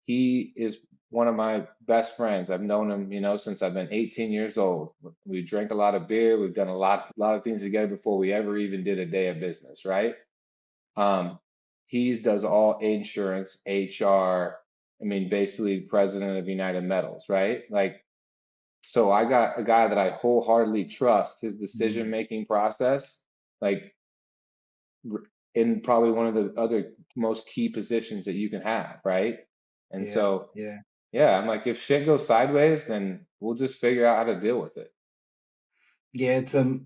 He is one of my best friends. I've known him, since I've been 18 years old. We drank a lot of beer. We've done a lot of things together before we ever even did a day of business, right? Um, he does all insurance, HR. I mean, basically president of United Metals, right? Like, so I got a guy that I wholeheartedly trust his Mm. decision-making process, like in probably one of the other most key positions that you can have, right? And Yeah, so, yeah. yeah, I'm like, if shit goes sideways, then we'll just figure out how to deal with it. Yeah,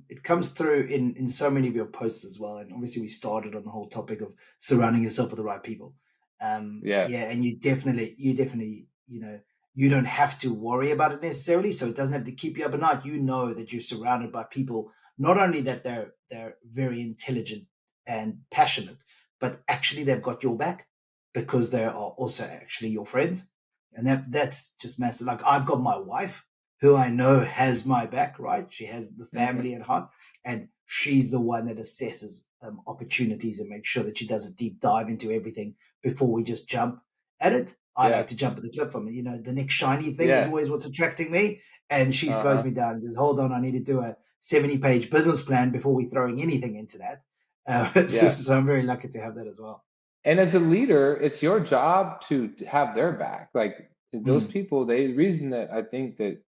it comes through in so many of your posts as well. And obviously we started on the whole topic of surrounding yourself with the right people. Yeah, Yeah, and you definitely, you don't have to worry about it necessarily. So it doesn't have to keep you up at night. You know that you're surrounded by people, not only that they're very intelligent and passionate, but actually they've got your back because they are also actually your friends. And that's just massive. Like I've got my wife who I know has my back, right? She has the hmm, family at heart, and she's the one that assesses opportunities and makes sure that she does a deep dive into everything before we just jump at it. I yeah, like to jump at the cliff from it. The next shiny thing is yeah, always what's attracting me. And she slows uh-huh, me down and says, hold on, I need to do a 70-page business plan before we throwing anything into that. So, yeah. so I'm very lucky to have that as well. And as a leader, it's your job to have their back. Like those Mm, people, the reason that I think that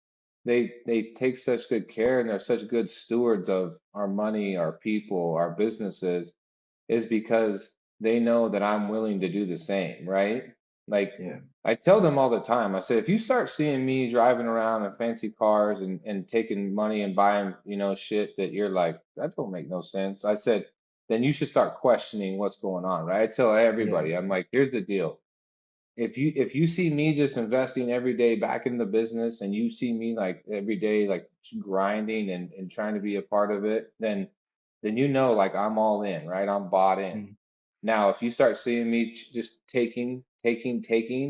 they take such good care and they're such good stewards of our money, our people, our businesses, is because they know that I'm willing to do the same, right? Like yeah, I tell them all the time, I say, if you start seeing me driving around in fancy cars and taking money and buying, shit that you're like, that don't make no sense. I said, then you should start questioning what's going on, right? I tell yeah, everybody, I'm like, here's the deal. If you see me just investing every day back in the business and you see me like every day like grinding and trying to be a part of it, then like I'm all in, right? I'm bought in. mm, Now, if you start seeing me just taking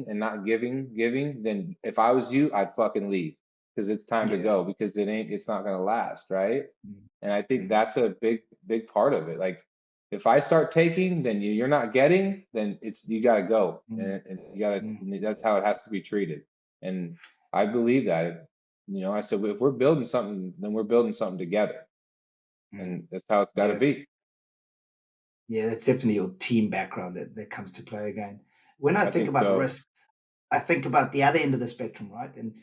and not giving, then if I was you, I'd fucking leave because it's time to yeah, go because it's not gonna last, right? mm, And I think mm, that's a big part of it. Like if I start taking, then you're not getting, then you gotta go, mm, and you gotta. mm, That's how it has to be treated. And I believe that. I said if we're building something, then we're building something together, mm. and that's how it's got to Yeah. be. Yeah, that's definitely your team background that comes to play again. When I I think think about so. risk, I think about the other end of the spectrum, right? And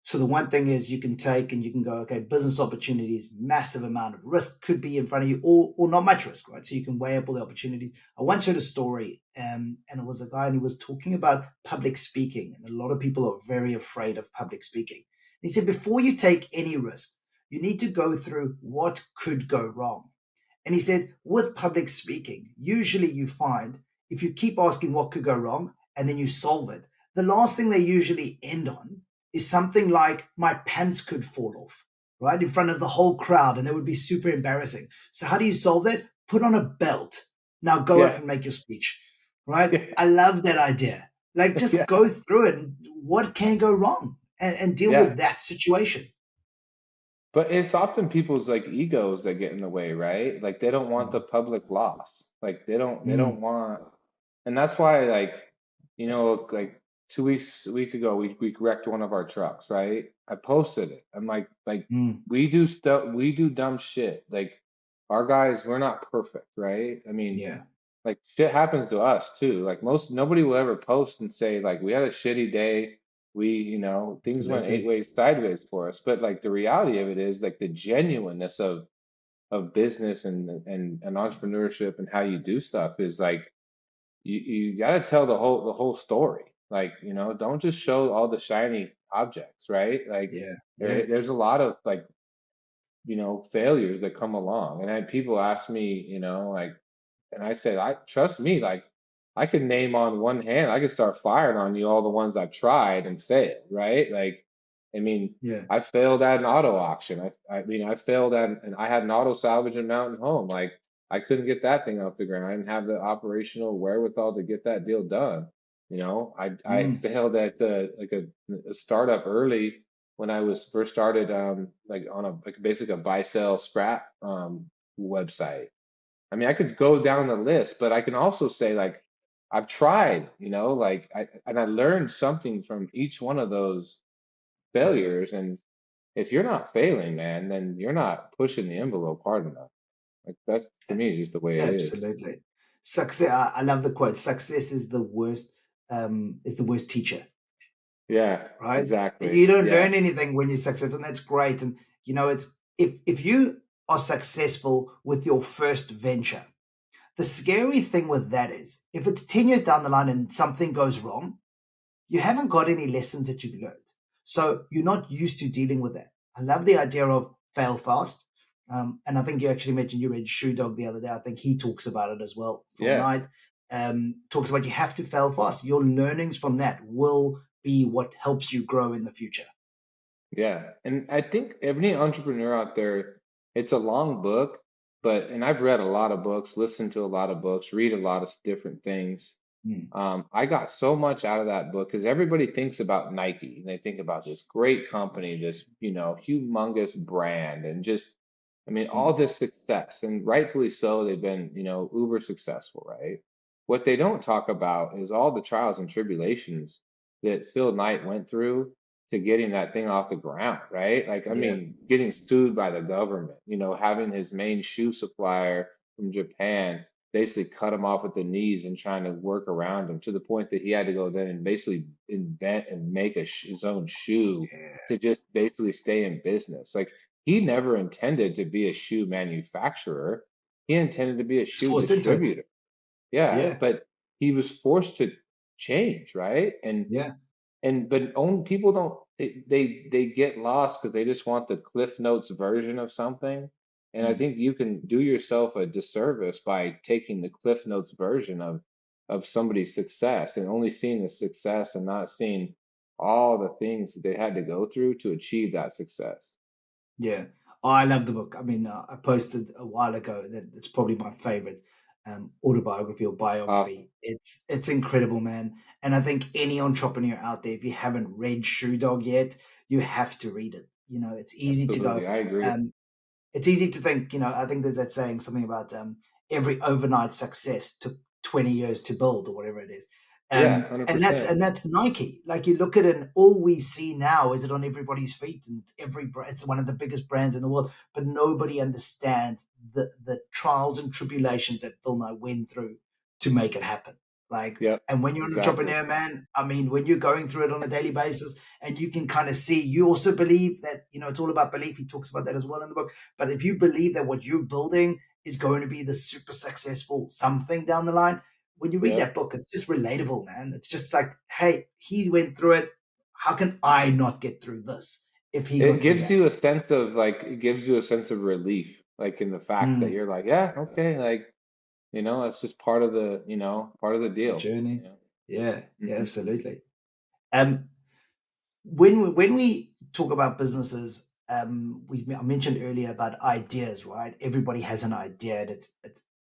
so the one thing is you can take and you can go, okay, business opportunities, massive amount of risk could be in front of you, or not much risk, right? So you can weigh up all the opportunities. I once heard a story, and it was a guy and he was talking about public speaking, and a lot of people are very afraid of public speaking. And he said, before you take any risk, you need to go through what could go wrong. And he said, with public speaking, usually you find if you keep asking what could go wrong and then you solve it, the last thing they usually end on is something like, my pants could fall off, right? In front of the whole crowd. And that would be super embarrassing. So, how do you solve that? Put on a belt. Now go up Yeah, and make your speech, right? yeah, I love that idea. Like, just yeah, go through it. And what can go wrong and deal yeah. with that situation. But it's often people's like egos that get in the way, right? Like they don't want the Mm, public loss. Like they don't mm, want, and that's why like 2 weeks a week ago we wrecked one of our trucks, right? I posted it. I'm like mm, we do dumb shit. Like our guys, we're not perfect, right? I mean, yeah, like shit happens to us too. Like nobody will ever post and say like we had a shitty day. Things went eight absolutely. ways sideways for us. But like the reality of it is like the genuineness of business and entrepreneurship and how you do stuff is like you got to tell the whole story. Like, don't just show all the shiny objects, right? Like Yeah, yeah. there's a lot of like, failures that come along. And I had people ask me, like and I said, I trust me, like I can name on one hand, I could start firing on you all the ones I've tried and failed, right? Like, I mean, Yeah. I failed at an auto auction. I mean, I failed at, and I had an auto salvage in Mountain Home. Like, I couldn't get that thing off the ground. I didn't have the operational wherewithal to get that deal done. I Mm, failed at like a startup early when I was first started, like on a like basically a buy sell scrap website. I mean, I could go down the list, but I can also say like I've tried, like I learned something from each one of those Yeah. failures. And if you're not failing, man, then you're not pushing the envelope hard enough. Like that's to me is just the way it is. Absolutely. Success. I love the quote. Success is the worst teacher, Yeah, right? exactly. You don't Yeah. learn anything when you're successful, and that's great. And it's if you are successful with your first venture, the scary thing with that is if it's 10 years down the line and something goes wrong, you haven't got any lessons that you've learned. So you're not used to dealing with that. I love the idea of fail fast. And I think you actually mentioned you read Shoe Dog the other day. I think he talks about it as well. Phil Yeah. Knight talks about you have to fail fast. Your learnings from that will be what helps you grow in the future. Yeah. And I think every entrepreneur out there, it's a long book, and I've read a lot of books, listened to a lot of books, read a lot of different things. Mm, I got so much out of that book because everybody thinks about Nike and they think about this great company, this, humongous brand, and just, I mean, all mm, this success, and rightfully so, they've been, uber successful, right? What they don't talk about is all the trials and tribulations that Phil Knight went through to getting that thing off the ground, right? Like, I yeah, mean, getting sued by the government, having his main shoe supplier from Japan basically cut him off at the knees and trying to work around him to the point that he had to go then and basically invent and make his own shoe yeah. to just basically stay in business. Like he never intended to be a shoe manufacturer. He intended to be a It's shoe forced into it. distributor. Yeah, Yeah, but he was forced to change, right? And yeah. and but only people don't they get lost because they just want the Cliff Notes version of something. And I Mm. think you can do yourself a disservice by taking the Cliff Notes version of somebody's success and only seeing the success and not seeing all the things that they had to go through to achieve that success. Yeah. Oh, I love the book. I mean, I posted a while ago that it's probably my favorite autobiography or Awesome. biography. It's incredible, man. And I think any entrepreneur out there, if you haven't read Shoe Dog yet, you have to read it. It's easy to Absolutely. go. I agree. Um, it's easy to think, I think there's that saying something about every overnight success took 20 years to build or whatever it is. Yeah, And that's 100%. and that's Nike. Like you look at it and all we see now is it on everybody's feet and it's one of the biggest brands in the world, but nobody understands the trials and tribulations that Phil Knight went through to make it happen. Like, Yep, and when you're an exactly. entrepreneur, man, I mean, when you're going through it on a daily basis and you can kind of see, you also believe that, it's all about belief. He talks about that as well in the book. But if you believe that what you're building is going to be the super successful something down the line, when you read Yep. that book, it's just relatable, man. It's just like, hey, he went through it. How can I not get through this if he It got through gives that? you a sense of like it gives you a sense of relief, like in the fact that Mm, you're like, yeah, okay, like that's just part of the the deal. journey. Yeah, yeah, Hmm. absolutely. Um, when we talk about businesses, I mentioned earlier about ideas, right? Everybody has an idea, and it's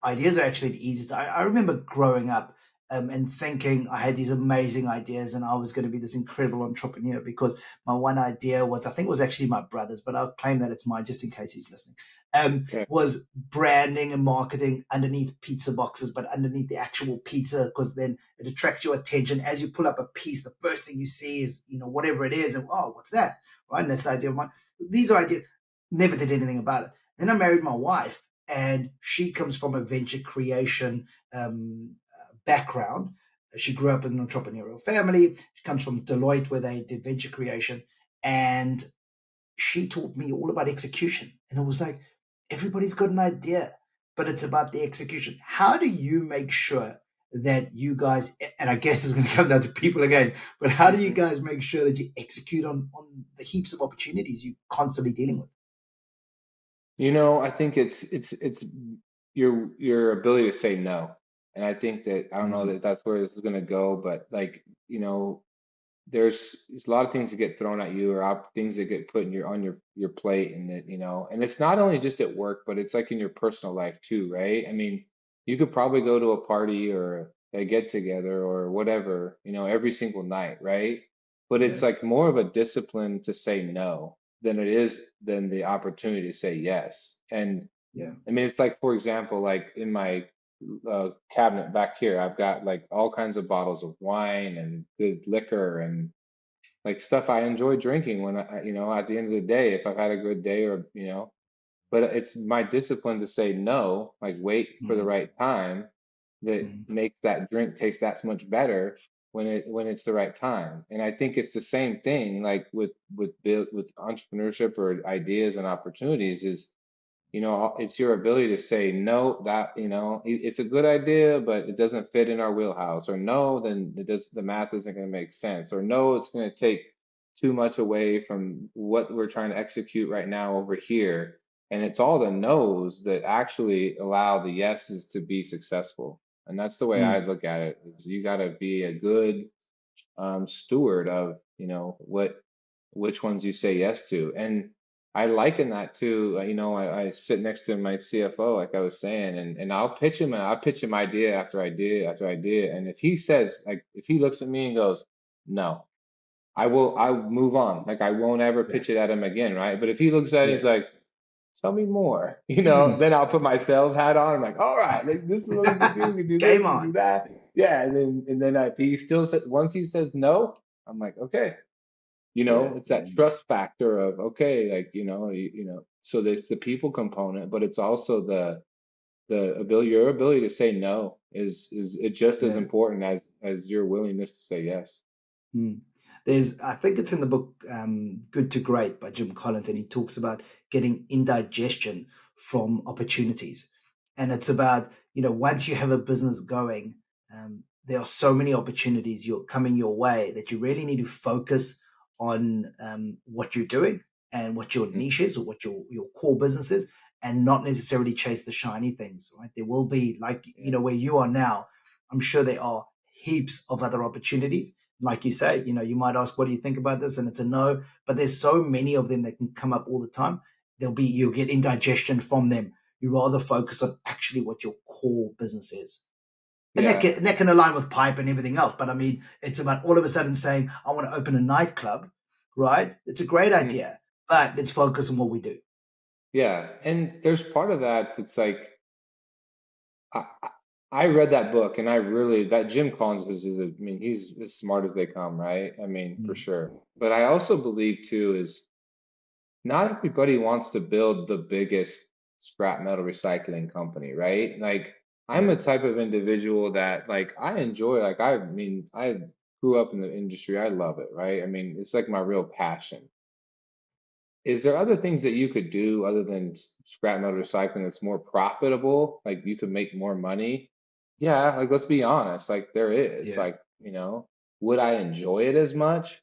ideas are actually the easiest. I remember growing up and thinking I had these amazing ideas, and I was going to be this incredible entrepreneur because my one idea was, I think it was actually my brother's, but I'll claim that it's mine just in case he's listening. Okay. Was branding and marketing underneath pizza boxes, but underneath the actual pizza, because then it attracts your attention. As you pull up a piece, the first thing you see is, whatever it is, and oh, what's that? Right? And that's the idea of mine. These are ideas. Never did anything about it. Then I married my wife, and she comes from a venture creation background. She grew up in an entrepreneurial family. She comes from Deloitte, where they did venture creation, and she taught me all about execution. And it was like, everybody's got an idea, but it's about the execution. How do you make sure that you guys, and I guess it's going to come down to people again, but how do you Hmm. guys make sure that you execute on the heaps of opportunities you're constantly dealing with? I think it's your ability to say no, and I think that I don't know Mm, that that's where this is gonna go, but like there's a lot of things that get thrown at you or things that get put in your plate and that and it's not only just at work but it's like in your personal life too, right? I mean, you could probably go to a party or a get together or whatever, every single night, right? But yeah, it's like more of a discipline to say no than the opportunity to say yes. And yeah. I mean, it's like, for example, like in my cabinet back here. I've got like all kinds of bottles of wine and good liquor and like stuff I enjoy drinking when at the end of the day, if I've had a good day but it's my discipline to say no, like wait for the Mm, right time that mm, makes that drink taste that much better when it's the right time. And I think it's the same thing like with entrepreneurship or ideas and opportunities is it's your ability to say no, that, it's a good idea, but it doesn't fit in our wheelhouse, or no, then the math isn't going to make sense, or no, it's going to take too much away from what we're trying to execute right now over here. And it's all the no's that actually allow the yeses to be successful. And that's the way I mm. look at it, is you got to be a good steward of, which ones you say yes to. And I liken that to, I sit next to my CFO, like I was saying, and I'll pitch him idea after idea after idea. And if he says, like, if he looks at me and goes, no, I'll move on. Like I won't ever Yeah, pitch it at him again, right? But if he looks at it and yeah. he's like, tell me more, Mm. then I'll put my sales hat on. I'm like, all right, like this is what we can do. We can do Game this, we can do on. that. Yeah. And then if he still says, once he says no, I'm like, okay, Yeah, it's yeah, that trust factor of, okay, like, so there's the people component, but it's also the ability, your ability to say no is it just as yeah. important as your willingness to say yes. Mm. I think it's in the book Good to Great by Jim Collins, and he talks about getting indigestion from opportunities. And it's about, once you have a business going, there are so many opportunities you're coming your way that you really need to focus on what you're doing and what your Mhm. niche is or what your core business is, and not necessarily chase the shiny things, right? There will be, like, Yeah. where you are now, I'm sure there are heaps of other opportunities. Like you say, you might ask, what do you think about this? And it's a no, but there's so many of them that can come up all the time. You'll get indigestion from them. You rather focus on actually what your core business is. And Yeah. that can align with pipe and everything else. But I mean, it's about all of a sudden saying, I want to open a nightclub, right? It's a great Mhm. idea, but let's focus on what we do. Yeah. And there's part of that that's like, I I read that book and I really that Jim Collins I mean he's as smart as they come, right? I mean for Mm, sure. But I also believe too is not everybody wants to build the biggest scrap metal recycling company, right? Like I'm the yeah. type of individual that like I enjoy like I mean I grew up in the industry. I love it, right? I mean it's like my real passion. Is there other things that you could do other than scrap metal recycling that's more profitable? Like you could make more money? Yeah, like let's be honest, like there is. Yeah. Like, would I enjoy it as much?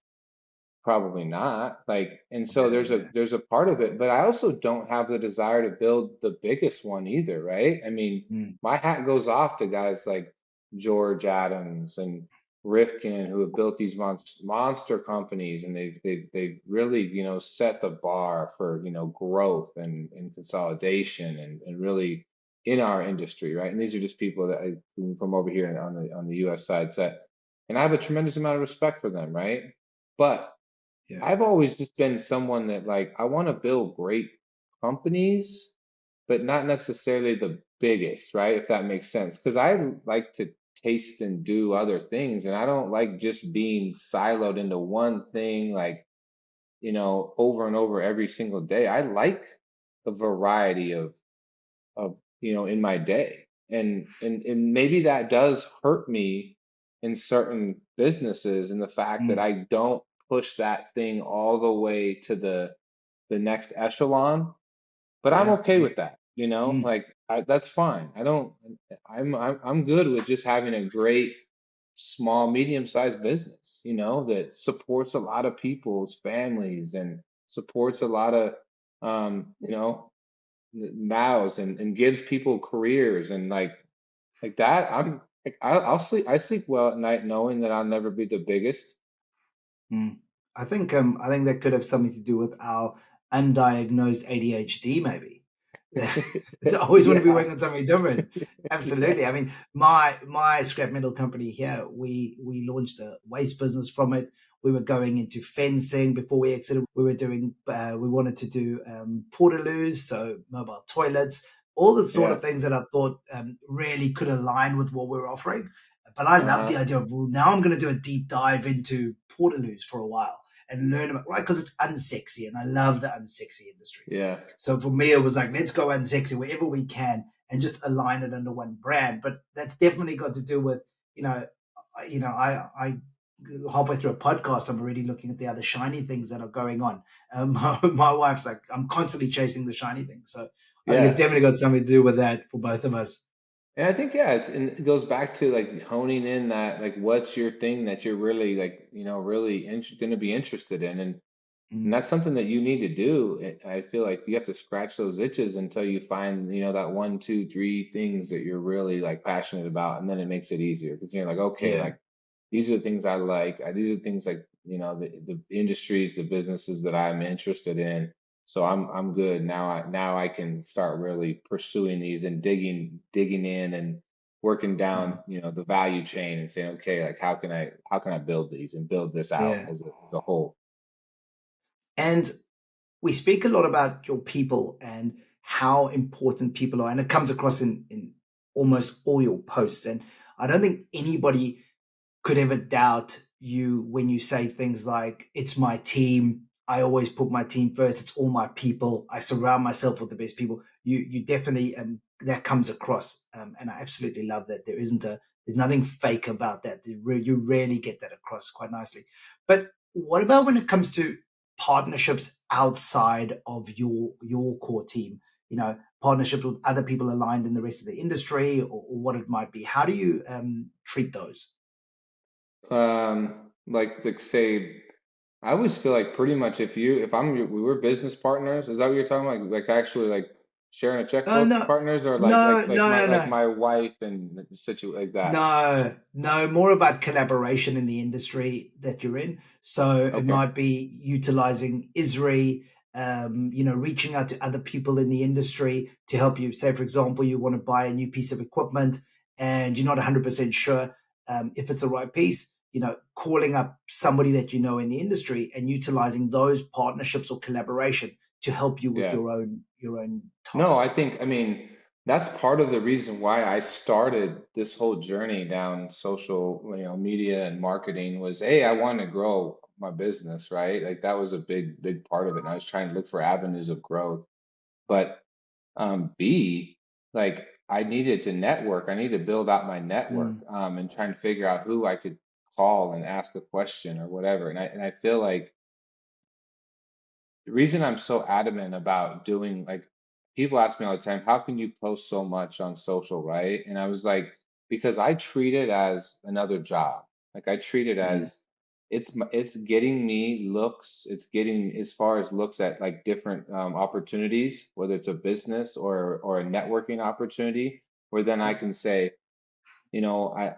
Probably not. Like, and so Yeah. there's a part of it, but I also don't have the desire to build the biggest one either, right? I mean, Mm, my hat goes off to guys like George Adams and Rifkin who have built these monster companies, and they've really, set the bar for, growth and consolidation and really in our industry, right? And these are just people that from over here on the US side set, and I have a tremendous amount of respect for them, right? But yeah. I've always just been someone that like I want to build great companies, but not necessarily the biggest, right? If that makes sense. Because I like to taste and do other things, and I don't like just being siloed into one thing, like, over and over every single day. I like a variety of in my day. And maybe that does hurt me in certain businesses in the fact that Mm, I don't push that thing all the way to the next echelon, but I'm yeah. okay Yeah. with that, Mm, like that's fine. I don't I'm good with just having a great small medium-sized business, that supports a lot of people's families and supports a lot of nows and gives people careers and like that. I'm like I sleep well at night knowing that I'll never be the biggest. mm. I think that could have something to do with our undiagnosed ADHD, maybe. I always want to be Yeah. working on something different. Absolutely. I mean, my scrap metal company here, we launched a waste business from it. We were going into fencing before we exited. We were doing we wanted to do portaloos, so mobile toilets. all the sort Yeah. of things that I thought really could align with what we're offering. But I love the Uh-huh. idea of, well, now I'm going to do a deep dive into Portaloos for a while and learn about, right? Because it's unsexy, and I love the unsexy industries. Yeah. So for me, it was like, let's go unsexy wherever we can and just align it under one brand. But that's definitely got to do with, I halfway through a podcast, I'm already looking at the other shiny things that are going on. My wife's like, I'm constantly chasing the shiny things. So I think it's Yeah. definitely got something to do with that for both of us. And I think, yeah, and it goes back to like honing in that, like, what's your thing that you're really like, really going to be interested in. And Mm, that's something that you need to do. I feel like you have to scratch those itches until you find, that one, two, three things that you're really like passionate about. And then it makes it easier because you're like, okay, yeah. like these are the things I like. These are things like, the industries, the businesses that I'm interested in. So I'm good. Now I can start really pursuing these and digging in and working Mm, down, the value chain and saying, okay, like how can I build these and build this out yeah. as a whole. And we speak a lot about your people and how important people are, and it comes across in almost all your posts. And I don't think anybody could ever doubt you when you say things like, it's my team. I always put my team first. It's all my people. I surround myself with the best people. You definitely, that comes across. And I absolutely love that. There's nothing fake about that. You rarely get that across quite nicely. But what about when it comes to partnerships outside of your core team? Partnerships with other people aligned in the rest of the industry, or what it might be. How do you treat those? Like say, I always feel like pretty much we were business partners. Is that what you're talking about? Like actually like sharing a checkbook No, partners, or like no, like like no, my no, like no, my wife and the like that. no, no. More about collaboration in the industry that you're in. So it Okay. might be utilizing ISRI, reaching out to other people in the industry to help you. Say, for example, you want to buy a new piece of equipment and you're not 100% sure if it's the right piece. Calling up somebody that you know in the industry and utilizing those partnerships or collaboration to help you with Yeah. your own No, tasks. I mean, that's part of the reason why I started this whole journey down social, media and marketing was, A, I wanted to grow my business, right? Like that was a big, big part of it. And I was trying to look for avenues of growth. But B, like I needed to network. I needed to build out my network, Mm, and trying to figure out who I could call and ask a question or whatever. And I feel like the reason I'm so adamant about doing like people ask me all the time, how can you post so much on social, right? And I was like, because I treat it as another job. Like I treat it yeah. as it's getting me looks, it's getting as far as looks at like different opportunities, whether it's a business or a networking opportunity, where then I Yep. can say, I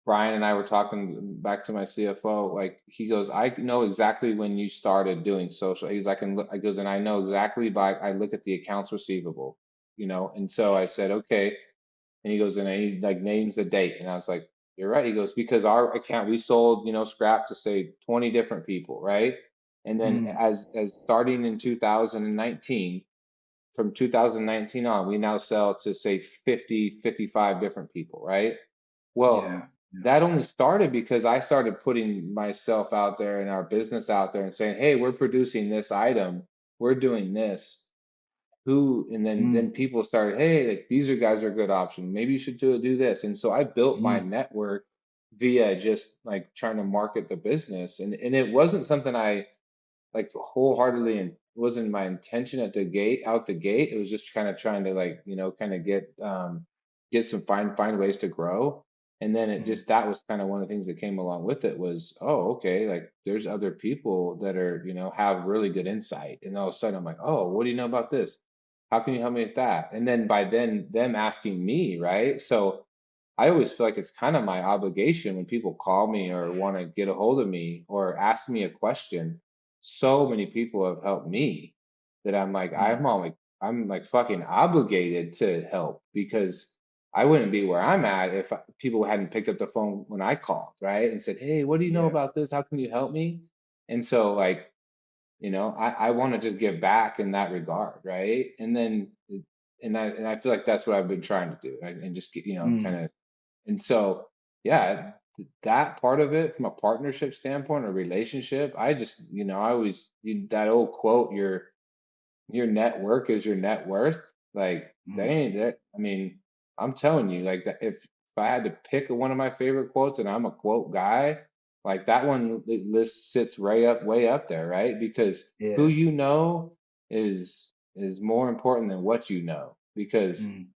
Brian and I were talking back to my CFO, like he goes, I know exactly when you started doing social. He's like, I goes, and I know exactly I look at the accounts receivable, and so I said, okay. And he goes, and he like names the date. And I was like, you're right. He goes, because our account, we sold, scrap to say 20 different people, right? And then Mm, as starting in 2019, from 2019 on, we now sell to say 50, 55 different people, right? Well, yeah. Yeah. that only started because I started putting myself out there and our business out there and saying, "Hey, we're producing this item, we're doing this." And then Mm, people started, "Hey, like these guys are a good option. Maybe you should do this." And so I built my mm, network via just like trying to market the business, and it wasn't something I like wholeheartedly, and wasn't my intention out the gate. It was just kind of trying to like kind of get some find ways to grow. And then it mm, just that was kind of one of the things that came along with it was, oh, okay, like there's other people that are have really good insight. And all of a sudden I'm like, oh, what do you know about this? How can you help me with that? And then by then them asking me, right? So I always feel like it's kind of my obligation when people call me or want to get a hold of me or ask me a question. So many people have helped me that mm, I'm like fucking obligated to help because I wouldn't be where I'm at if people hadn't picked up the phone when I called, right? And said, "Hey, what do you know yeah. about this? How can you help me?" And so like, I want to just give back in that regard, right? And then and I feel like that's what I've been trying to do, and just get, kind Mm, of. And so, yeah, that part of it from a partnership standpoint or relationship, I just, I always, that old quote, your network is your net worth. Like that mm, ain't that. I mean, I'm telling you, like that if I had to pick one of my favorite quotes, and I'm a quote guy, like that one list sits way up there, right? Because who yeah. you know is more important than what you know. Because Mm,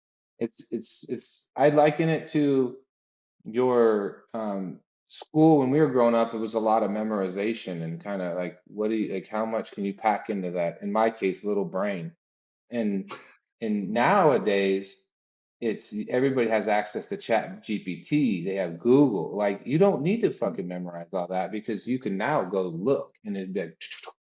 it's I liken it to your school when we were growing up. It was a lot of memorization and kind of like what do you like how much can you pack into that, in my case, little brain. And and nowadays it's everybody has access to Chat GPT. They have Google. Like you don't need to fucking memorize all that because you can now go look and it'd be like,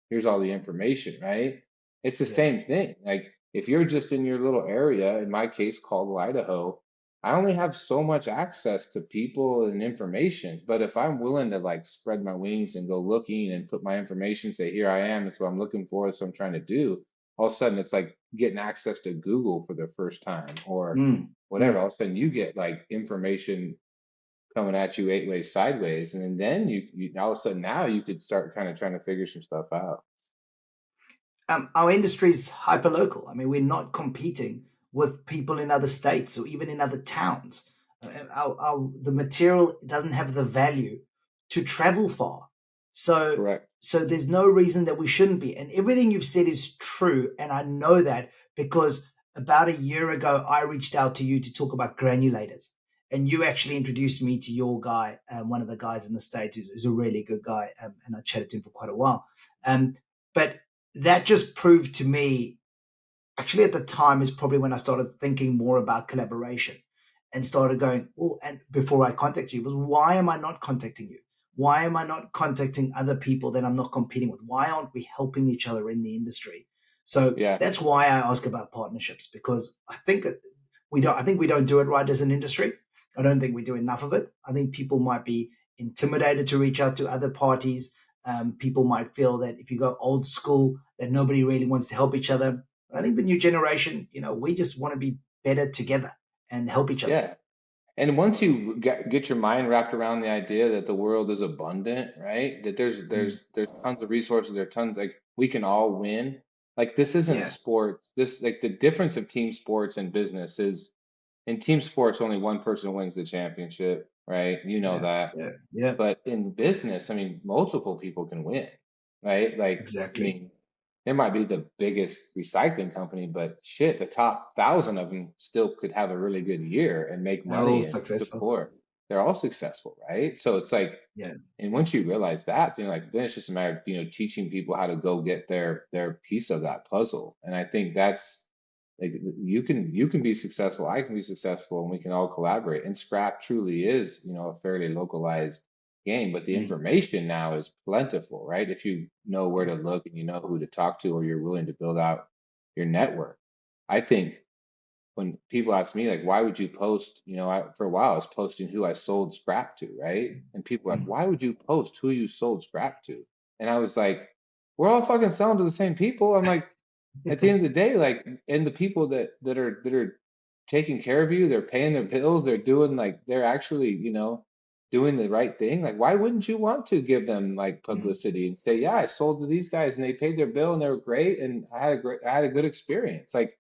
here's all the information, right? It's the yeah. same thing. Like if you're just in your little area, in my case called Idaho, I only have so much access to people and information. But if I'm willing to like spread my wings and go looking and put my information, say, here I am, it's what I'm looking for, it's what I'm trying to do, all of a sudden it's like getting access to Google for the first time or Mm, whatever. mm. All of a sudden you get like information coming at you eight ways sideways. And then you all of a sudden now you could start kind of trying to figure some stuff out. Our industry is hyper local. I mean, we're not competing with people in other states or even in other towns. The material doesn't have the value to travel far. So, Correct. so there's no reason that we shouldn't be. And everything you've said is true. And I know that because about a year ago, I reached out to you to talk about granulators. And you actually introduced me to your guy, one of the guys in the States who's a really good guy. And I chatted to him for quite a while. But that just proved to me, actually at the time is probably when I started thinking more about collaboration and started going, well, and before I contact you was, why am I not contacting you? Why am I not contacting other people that I'm not competing with? Why aren't we helping each other in the industry? So Yeah. that's why I ask about partnerships, because I think we don't do it right as an industry. I don't think we do enough of it. I think people might be intimidated to reach out to other parties. People might feel that if you go old school, that nobody really wants to help each other. I think the new generation, we just want to be better together and help each other. Yeah. And once you get your mind wrapped around the idea that the world is abundant, right? That there's Mm. there's there's tons of resources, there are tons like we can all win. Like this isn't Yeah, sports. This like the difference of team sports and business is in team sports only one person wins the championship, right? You know yeah, that. yeah, yeah, But in business, I mean, multiple people can win, right? Like, I exactly. mean, there might be the biggest recycling company, but shit, the top thousand of them still could have a really good year and make They're all money and successful. support. They're all successful, right? So it's like, Yeah. and once you realize that, like then it's just a matter of, teaching people how to go get their piece of that puzzle. And I think that's like you can be successful, I can be successful, and we can all collaborate. And Scrap truly is, a fairly localized game, but the Mm. information now is plentiful, right? If you know where to look and you know who to talk to, or you're willing to build out your network. I think when people ask me like, why would you post, for a while I was posting who I sold scrap to, right? And people were like, Mm. why would you post who you sold scrap to? And I was like, we're all fucking selling to the same people. I'm like, at the end of the day, like, and the people that are taking care of you, they're paying their bills, they're doing like they're actually, doing the right thing. Like, why wouldn't you want to give them like Mm. publicity and say, yeah, I sold to these guys and they paid their bill and they were great and I had a good experience. Like,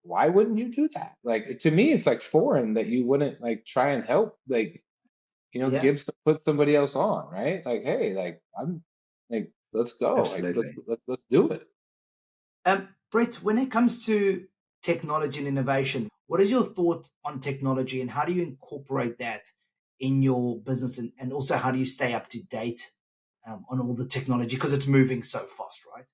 why wouldn't you do that? Like, to me, it's like foreign that you wouldn't like try and help, like, Yeah, put somebody else on, right? Like, hey, like, I'm like, let's go, like, absolutely. let's do it. Brett, when it comes to technology and innovation, what is your thought on technology and how do you incorporate that in your business? And also, how do you stay up to date on all the technology? Because it's moving so fast, right?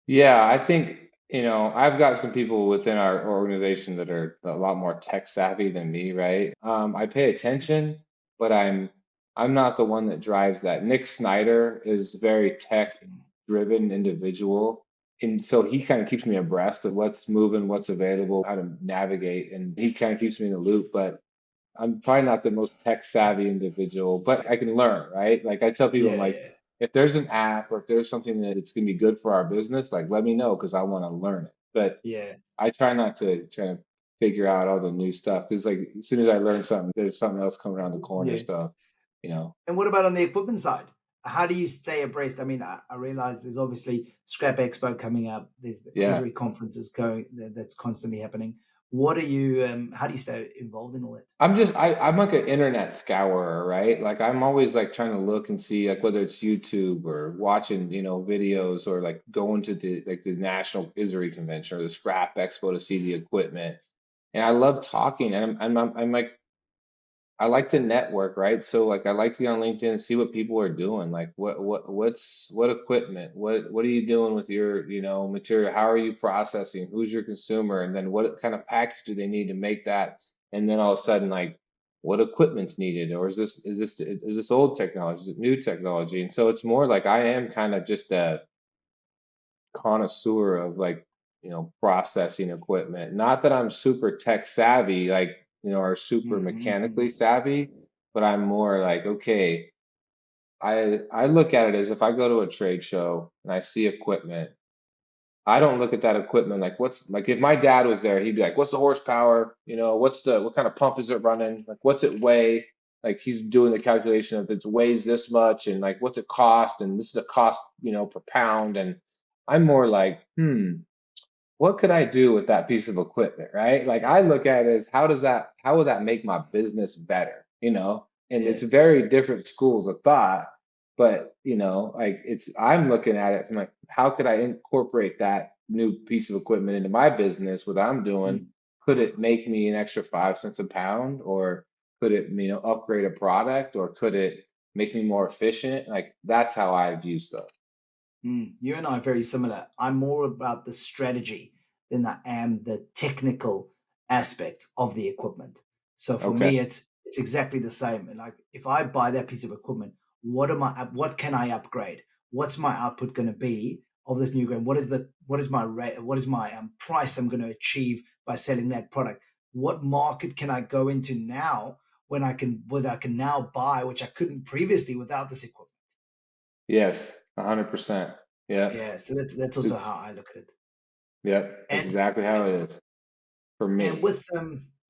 Yeah, I think, I've got some people within our organization that are a lot more tech savvy than me, right? I pay attention, but I'm not the one that drives that. Nick Snyder is very tech driven individual. And so he kind of keeps me abreast of what's moving, what's available, how to navigate, and he kind of keeps me in the loop. But I'm probably not the most tech savvy individual, but I can learn, right? Like I tell people, I'm Yeah, like, yeah. if there's an app or if there's something that it's going to be good for our business, like let me know because I want to learn it. but Yeah. I try not to try to figure out all the new stuff because like as soon as I learn something, there's something else coming around the corner. Yeah. So, you know, And what about on the equipment side? How do you stay abreast? I mean, I realize there's obviously Scrap Expo coming up. There's the yeah. Esri conferences going that's constantly happening. What are you? How do you stay involved in all that? I'm like an internet scourer, right? Like I'm always like trying to look and see like whether it's YouTube or watching, videos or like going to the National Misery Convention or the Scrap Expo to see the equipment. And I love talking and I'm like I like to network, right? So like I like to get on LinkedIn and see what people are doing. Like what equipment? What are you doing with your, material? How are you processing? Who's your consumer? And then what kind of package do they need to make that? And then all of a sudden like what equipment's needed? Or is this old technology? Is it new technology? And so it's more like I am kind of just a connoisseur of like, processing equipment. Not that I'm super tech savvy, like, or super Mm-hmm. mechanically savvy, but I'm more like, okay, I look at it as if I go to a trade show and I see equipment, I don't look at that equipment like what's like if my dad was there, he'd be like, what's the horsepower? What kind of pump is it running? Like what's it weigh? Like he's doing the calculation of it weighs this much and like what's it cost? And this is a cost, per pound. And I'm more like, what could I do with that piece of equipment, right? Like I look at it as how will that make my business better, And Yeah. it's very different schools of thought, but like I'm looking at it from like, how could I incorporate that new piece of equipment into my business, what I'm doing? Mm. Could it make me an extra 5 cents a pound, or could it, upgrade a product, or could it make me more efficient? Like that's how I view stuff. You and I are very similar. I'm more about the strategy than I am the technical aspect of the equipment. So for Okay. me, it's exactly the same. And like if I buy that piece of equipment, what can I upgrade? What's my output going to be of this new grain? What is my rate? What is my price I'm going to achieve by selling that product? What market can I go into now when I can now buy, which I couldn't previously without this equipment? Yes, 100%. Yeah. Yeah, so that's also how I look at it. Yep, that's And exactly how it is for and me. with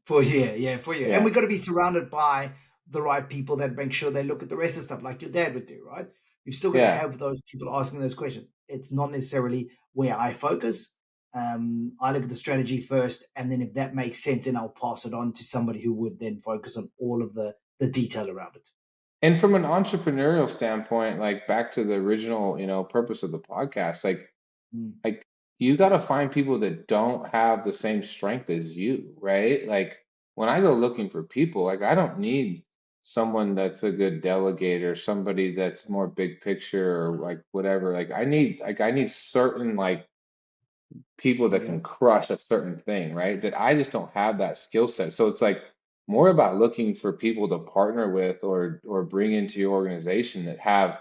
for you, yeah, for you. And Yeah, we got to be surrounded by the right people that make sure they look at the rest of stuff like your dad would do, right? You've still got to yeah. have those people asking those questions. It's not necessarily where I focus. I look at the strategy first, and then if that makes sense, then I'll pass it on to somebody who would then focus on all of the detail around it. And from an entrepreneurial standpoint, like back to the original, purpose of the podcast, Mm, like you got to find people that don't have the same strength as you, right? Like when I go looking for people, like I don't need someone that's a good delegator, somebody that's more big picture or like whatever. Like I need certain like people that yeah. can crush a certain thing, right? That I just don't have that skill set. So it's like more about looking for people to partner with or bring into your organization that have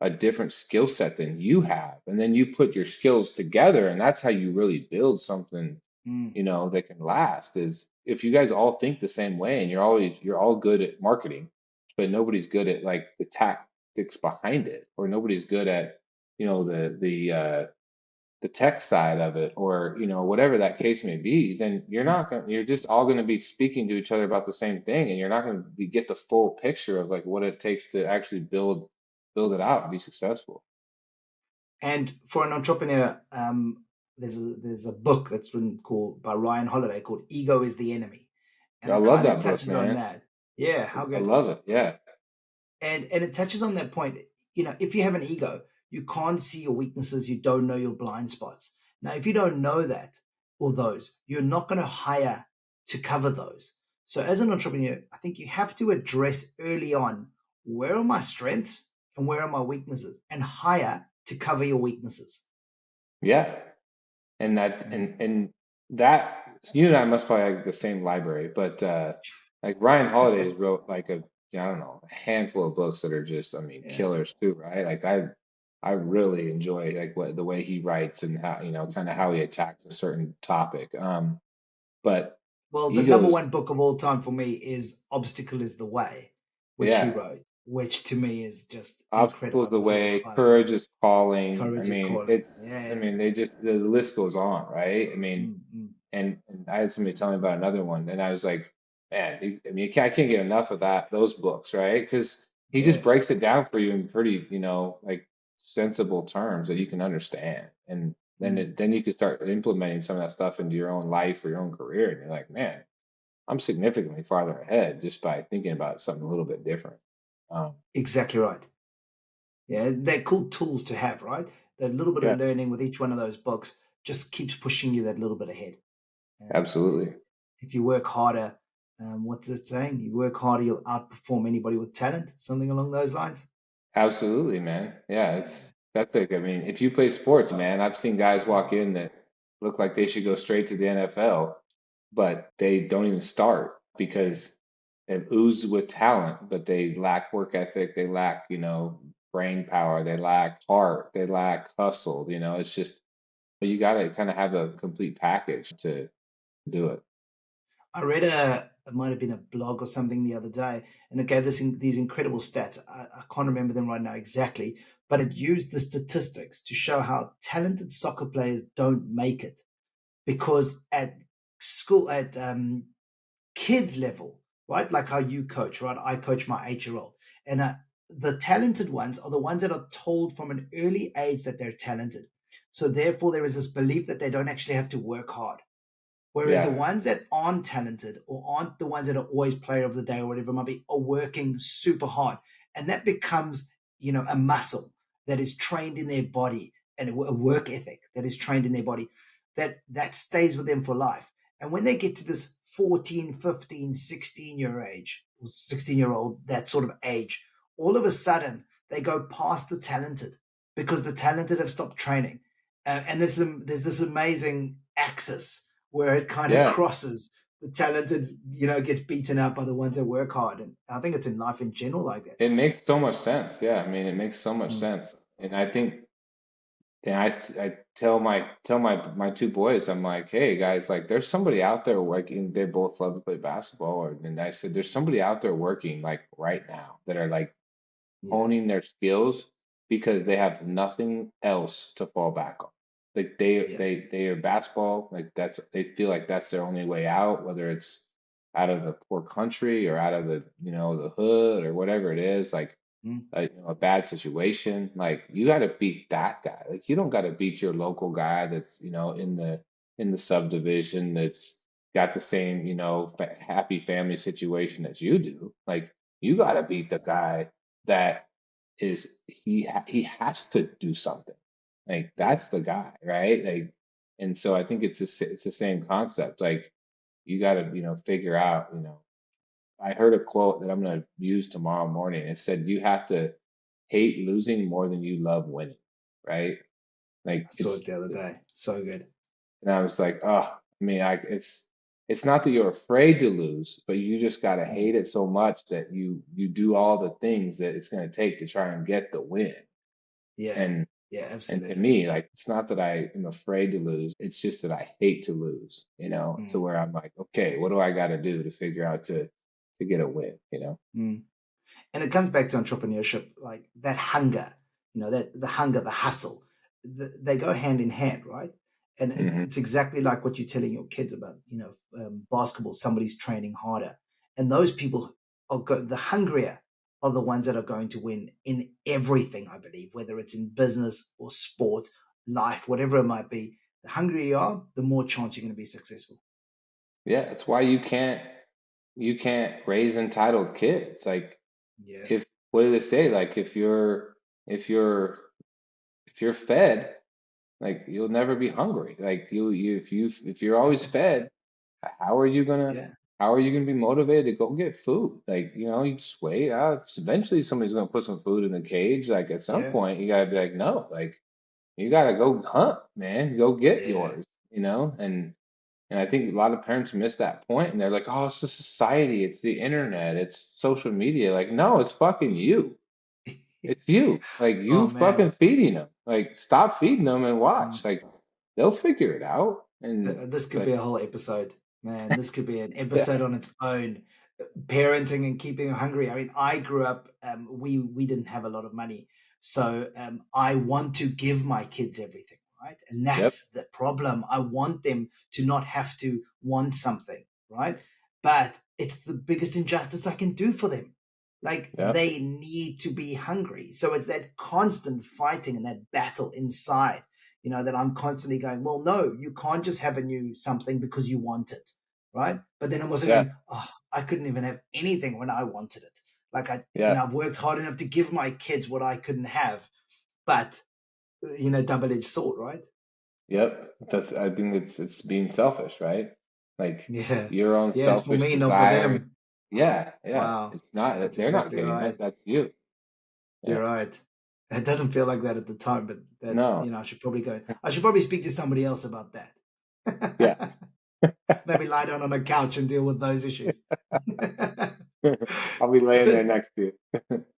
a different skill set than you have. And then you put your skills together and that's how you really build something, Mm, that can last is if you guys all think the same way and you're all good at marketing, but nobody's good at like the tactics behind it, or nobody's good at, the tech side of it or whatever that case may be, then you're just all going to be speaking to each other about the same thing and you're not going to get the full picture of like what it takes to actually build it out and be successful. And for an entrepreneur, there's a book that's been called by Ryan Holiday called "Ego is the Enemy," and I it love kind of that book, touches on man. that. Yeah, how I good. love it. Yeah. And it touches on that point. If you have an ego, you can't see your weaknesses. You don't know your blind spots. Now, if you don't know that or those, you're not going to hire to cover those. So, as an entrepreneur, I think you have to address early on where are my strengths and where are my weaknesses, and hire to cover your weaknesses. Yeah. And that Mm. and that you and I must probably have the same library, but like Ryan Holiday has wrote like I don't know, a handful of books that are just, I mean, Yeah. killers too, right? Like I really enjoy like what the way he writes and how, kind of how he attacks a certain topic. But Well, the number egos, one book of all time for me is Obstacle is the Way, which he yeah, wrote. which to me is just incredible. Obstacles I've the been saying it way, 5 years. courage is calling. I Courage is mean, calling. Yeah, yeah. they just, the list goes on, right? I mean, Mm, mm, and I had somebody tell me about another one, and I was like, man, I mean, I can't get enough of those books, right? Because he just yeah. breaks it down for you in pretty, like sensible terms that you can understand. And Mm. then you can start implementing some of that stuff into your own life or your own career. And you're like, man, I'm significantly farther ahead just by thinking about something a little bit different. Um, Exactly right. Yeah, they're cool tools to have, right? That little bit of yeah, learning with each one of those books just keeps pushing you that little bit ahead. absolutely. If you work harder, what's it saying? You work harder, you'll outperform anybody with talent, something along those lines. Absolutely, man. Yeah, that's like, I mean, if you play sports, man, I've seen guys walk in that look like they should go straight to the NFL, but they don't even start because they've oozed with talent, but they lack work ethic, they lack, brain power, they lack heart, they lack hustle, it's just you got to kind of have a complete package to do it. I read it might have been a blog or something the other day, and it gave these incredible stats. I can't remember them right now exactly, but it used the statistics to show how talented soccer players don't make it because at school, at kids level, right? Like how you coach, right? I coach my 8 year old. And the talented ones are the ones that are told from an early age that they're talented. So therefore, there is this belief that they don't actually have to work hard. Whereas the Yeah. ones that aren't talented or aren't the ones that are always player of the day or whatever it might be are working super hard. And that becomes, a muscle that is trained in their body and a work ethic that is trained in their body that stays with them for life. And when they get to this 14, 15, 16-year age, or 16-year-old, that sort of age, all of a sudden they go past the talented because the talented have stopped training. And there's this amazing axis where it kind of Yeah. crosses the talented, gets beaten up by the ones that work hard. And I think it's in life in general like that. It makes so much sense. Yeah. I mean, it makes so much Mm. sense. And I think I tell my two boys, I'm like, hey guys, like there's somebody out there working. They both love to play basketball, and I said, there's somebody out there working like right now that are like Yeah, honing their skills because they have nothing else to fall back on. Like yeah, they are basketball, like they feel like that's their only way out, whether it's out of the poor country or out of the hood or whatever it is. Like mm, a bad situation, like you got to beat that guy. Like you don't got to beat your local guy that's in the subdivision that's got the same happy family situation as you do. Like you got to beat the guy that he has to do something. Like yeah. that's the guy, right? Like, and so I think it's the same concept. Like you got to figure out. I heard a quote that I'm going to use tomorrow morning. It said, "You have to hate losing more than you love winning," right? Like I saw it the other day. So good. and I was like, oh, I mean, it's not that you're afraid to lose, but you just got to Mm. hate it so much that you do all the things that it's going to take to try and get the win. Yeah, And yeah, and to absolutely. me, like, it's not that I am afraid to lose. It's just that I hate to lose, to Mm, where I'm like, okay, what do I got to do to figure out to get a win? mm. And it comes back to entrepreneurship, like that hunger, that the hunger, the hustle, they go hand in hand, right? And Hmm. it's exactly like what you're telling your kids about, basketball. Somebody's training harder, and those people the hungrier are the ones that are going to win in everything. I believe, whether it's in business or sport, life, whatever it might be. The hungrier you are, the more chance you're going to be successful. Yeah, that's why you can't raise entitled kids. Like Yeah, if what do they say? Like if you're if you're fed, like you'll never be hungry. Like if you're always fed, how are you gonna yeah, how are you gonna be motivated to go get food? Like, you just wait. Eventually somebody's gonna put some food in the cage. Like at some yeah, point you gotta be like, no, like you gotta go hunt, man. Go get yeah. yours. And I think a lot of parents miss that point and they're like, oh, it's the society, it's the internet, it's social media. Like, no, it's fucking you. It's you. Like, Oh you man. fucking feeding them. Like, stop feeding them and Mm. watch. Like, they'll figure it out. And This could like, be a whole episode, man. This could be an yeah, episode on its own. parenting and keeping them hungry. I mean, I grew up, we didn't have a lot of money. So I want to give my kids everything, right? And Yep. that's the problem. I want them to not have to want something, right? But it's the biggest injustice I can do for them. Like Yeah. they need to be hungry. So it's that constant fighting and that battle inside, that I'm constantly going, well, no, you can't just have a new something because you want it, right? But then I'm also Yeah. going, oh, I couldn't even have anything when I wanted it. Like Yeah. I've worked hard enough to give my kids what I couldn't have, but double-edged sword, right? Yep. I think it's being selfish, right? Like Yeah. your own Yeah, it's for selfish me, not for desire. them. Yeah. Yeah. Wow. It's not, That's they're not exactly getting that. right. That's you. You're Yeah. right. It doesn't feel like that at the time, but that, No. I should probably speak to somebody else about Yeah. that. Maybe lie down on a couch and deal with those issues. I'll be laying there So, next to you.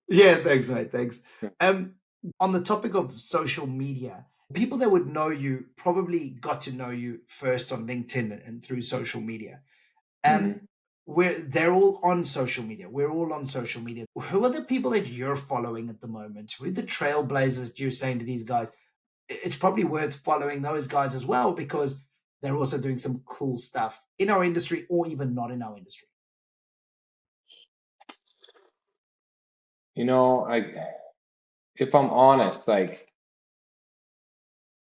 yeah, thanks, mate. Thanks. Um, on the topic of social media, people that would know you probably got to know you first on LinkedIn and through social media. hmm Um, they're all on social media. We're all on social media. Who are the people that you're following at the moment? Who are the trailblazers that you're saying to these guys? It's probably worth following those guys as well because they're also doing some cool stuff in our industry or even not in our industry. You know, if I'm honest, like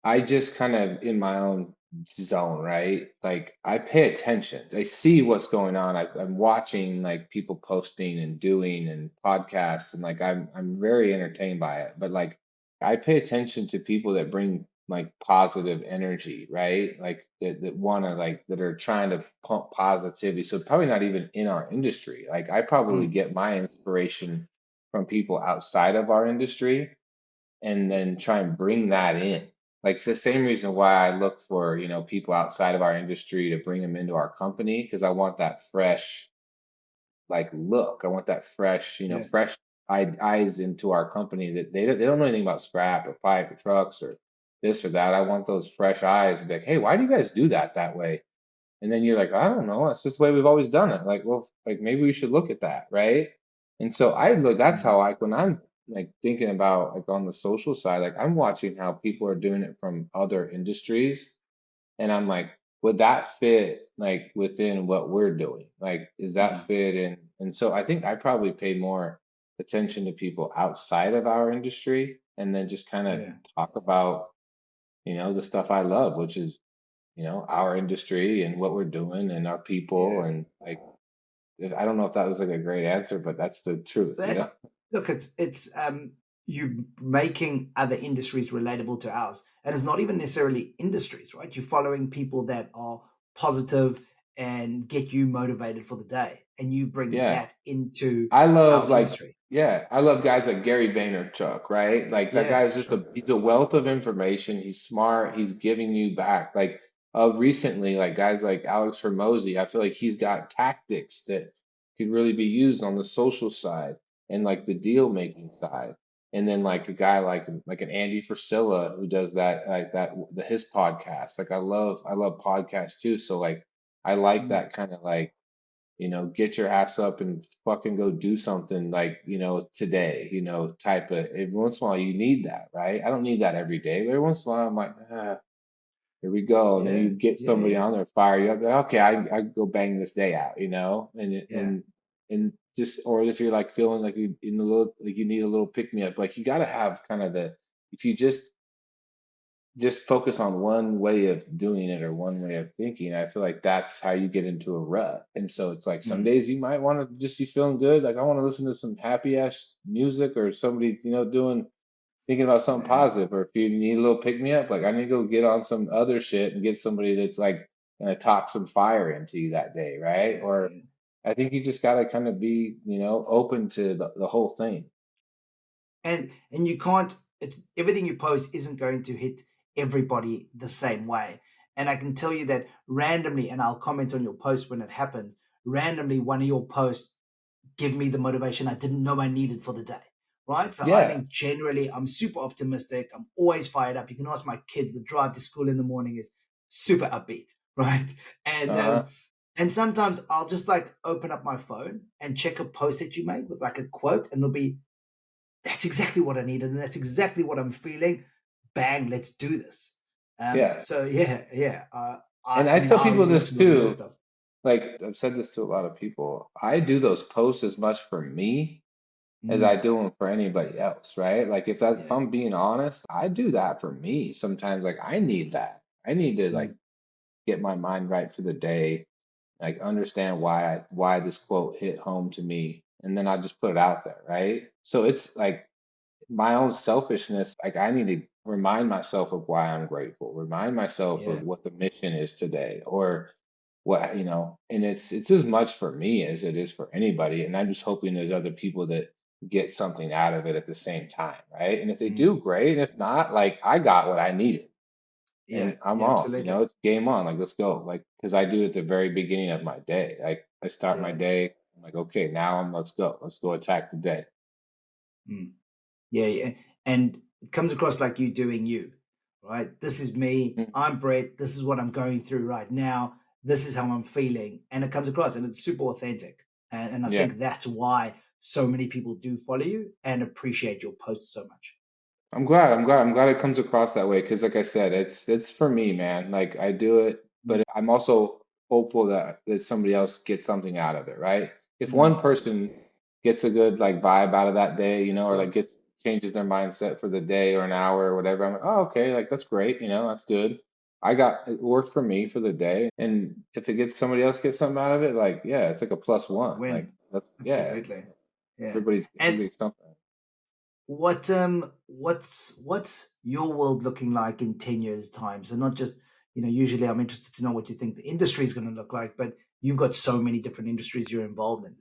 I just kind of in my own zone, right? Like I pay attention. I see what's going on. I'm watching like people posting and doing and podcasts, and like I'm very entertained by it. But like I pay attention to people that bring like positive energy, right? Like that want to like that are trying to pump positivity. So probably not even in our industry. Like I probably Mm, get my inspiration from people outside of our industry and then try and bring that in. Like it's the same reason why I look for, people outside of our industry to bring them into our company because I want that fresh like look. I want that fresh, yeah, fresh eyes into our company that they don't know anything about scrap or pipe or trucks or this or that. I want those fresh eyes and be like, hey, why do you guys do that way? And then you're like, I don't know, it's just the way we've always done it. Like, well, like maybe we should look at that, right? And so I look, that's mm, how when I'm like thinking about like on the social side, like I'm watching how people are doing it from other industries, and I'm like, would that fit like within what we're doing? Like, is yeah, that fit in? And so I think I probably pay more attention to people outside of our industry and then just kind of yeah, talk about, the stuff I love, which is our industry and what we're doing and our people yeah. and like I don't know if that was like a great answer, but that's the truth. That's Look, it's you making other industries relatable to ours, and it's not even necessarily industries, right? You're following people that are positive and get you motivated for the day, and you bring Yeah. that into I our love like industry. yeah, I love guys like Gary Vaynerchuk, right? Like that Yeah, guy is just sure. he's a wealth of information. He's smart. He's giving you back. Like recently, like guys like Alex Hermosi, I feel like he's got tactics that could really be used on the social side and like the deal making side. And then like a guy like an Andy Frisella who does that like that his podcast. Like I love podcasts too. So like I like Mm, that kind of like get your ass up and fucking go do something like, today, type of, every once in a while you need that, right? I don't need that every day, but every once in a while I'm like, here we go. And then yeah, you get yeah, somebody yeah, on there, fire you up, like, okay, I go bang this day out. yeah, And just, or if you're like feeling like you in a little, like you need a little pick me up, like you got to have kind of if you just focus on one way of doing it or one way of thinking. I feel like that's how you get into a rut. And so it's like some mm, days you might want to just be feeling good. Like I want to listen to some happy ass music or somebody, thinking about something yeah, positive. Or if you need a little pick me up, like I need to go get on some other shit and get somebody that's like gonna talk some fire into you that day, right? yeah, Or yeah. I think you just gotta kind of be, open to the whole thing. And you can't. It's everything you post isn't going to hit everybody the same way. And I can tell you that randomly, and I'll comment on your post when it happens. Randomly, one of your posts give me the motivation I didn't know I needed for the day. Right. So I Yeah. think generally I'm super optimistic. I'm always fired up. You can ask my kids, the drive to school in the morning is super upbeat. Right. And Uh-huh. And sometimes I'll just like open up my phone and check a post that you made with like a quote, and it'll be, that's exactly what I needed, and that's exactly what I'm feeling. Bang, let's do this. Yeah. So yeah. And I I mean, tell I people watch this a lot of your too. stuff. Like I've said this to a lot of people. I do those posts as much for me as I Mm, do them for anybody else, right? Like if yeah. I'm being honest, I do that for me sometimes. Like I need that. I need to like Mm, get my mind right for the day, like understand why this quote hit home to me, and then I just put it out there, right? So it's like my own selfishness, like I need to remind myself of why I'm grateful, remind myself of yeah. what the mission is today, or what, and it's as much for me as it is for anybody. And I'm just hoping there's other people that get something out of it at the same time, right? And if they Mm, do, great. And if not, like I got what I needed yeah. and I'm Yeah. on, Absolutely. it's game on, like let's go. Like, because I do it at the very beginning of my day. Like I start my Yeah. day, I'm like, okay, now let's go attack the day. Mm. Yeah, yeah. And it comes across like you doing you, right? This is me. Mhm. I'm Brett. This is what I'm going through right now. This is how I'm feeling. And it comes across and it's super authentic. And I Yeah. think that's why so many people do follow you and appreciate your posts so much. I'm glad it comes across that way because, like I said, it's for me, man. Like I do it, Mm, but I'm also hopeful that somebody else gets something out of it, right? If mm, one person gets a good like vibe out of that day, or like sure. gets changes their mindset for the day or an hour or whatever, I'm like, oh, okay, like that's great, that's good. It worked for me for the day, and if it gets somebody else gets something out of it, like yeah, it's like a plus one. Like Win. that's yeah, Absolutely. Yeah. And everybody's something. what's your world looking like in 10 years time? So not just, usually I'm interested to know what you think the industry is going to look like, but you've got so many different industries you're involved in.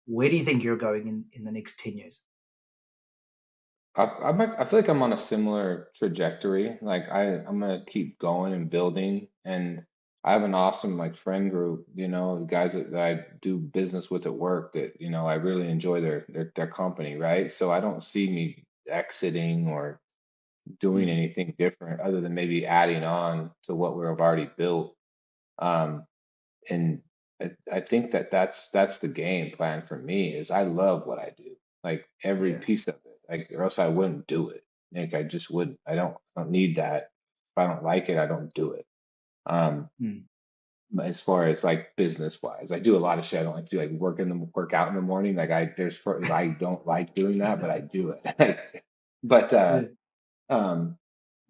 Where do you think you're going in the next 10 years? I feel like I'm on a similar trajectory. Like I'm gonna keep going and building, and I have an awesome like friend group. The guys that I do business with at work that I really enjoy their company, right? So I don't see me exiting or doing Mm, anything different other than maybe adding on to what we've already built. Um, and I think that's the game plan for me is I love what I do, like every yeah. piece of it, like or else I wouldn't do it. Like I just wouldn't. I don't need that. If I don't like it, I don't do it. Um, Mm, as far as like business wise, I do a lot of shit I don't like to do, like work out in the morning. Like I don't like doing that, but I do it. But yeah. um,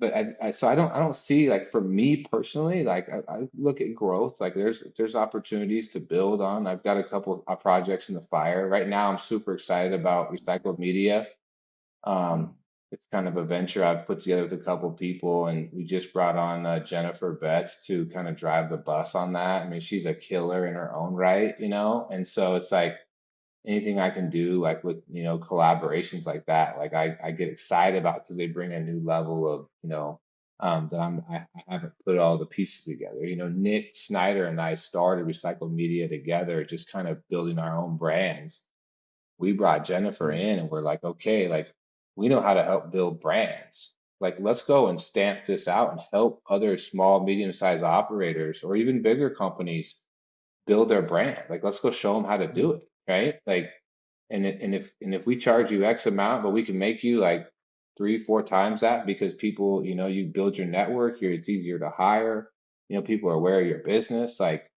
but so I don't see like for me personally, like I look at growth, like if there's opportunities to build on. I've got a couple of projects in the fire. Right now, I'm super excited about recycled media. Um, Mm, it's kind of a venture I've put together with a couple people, and we just brought on Jennifer Betts to kind of drive the bus on that. I mean, she's a killer in her own right, and so it's like anything I can do, like with, collaborations like that, like I get excited about because they bring a new level of, that I haven't put all the pieces together. Nick Snyder and I started Recycle Media together, just kind of building our own brands. We brought Jennifer mm, in and we're like, okay, like we know how to help build brands. Like, let's go and stamp this out and help other small, medium-sized operators or even bigger companies build their brand. Like, let's go show them how to do mm, it, right? Like, and if we charge you X amount, but we can make you like 3, 4 times that because people, you build your network, it's easier to hire, people are aware of your business. Like,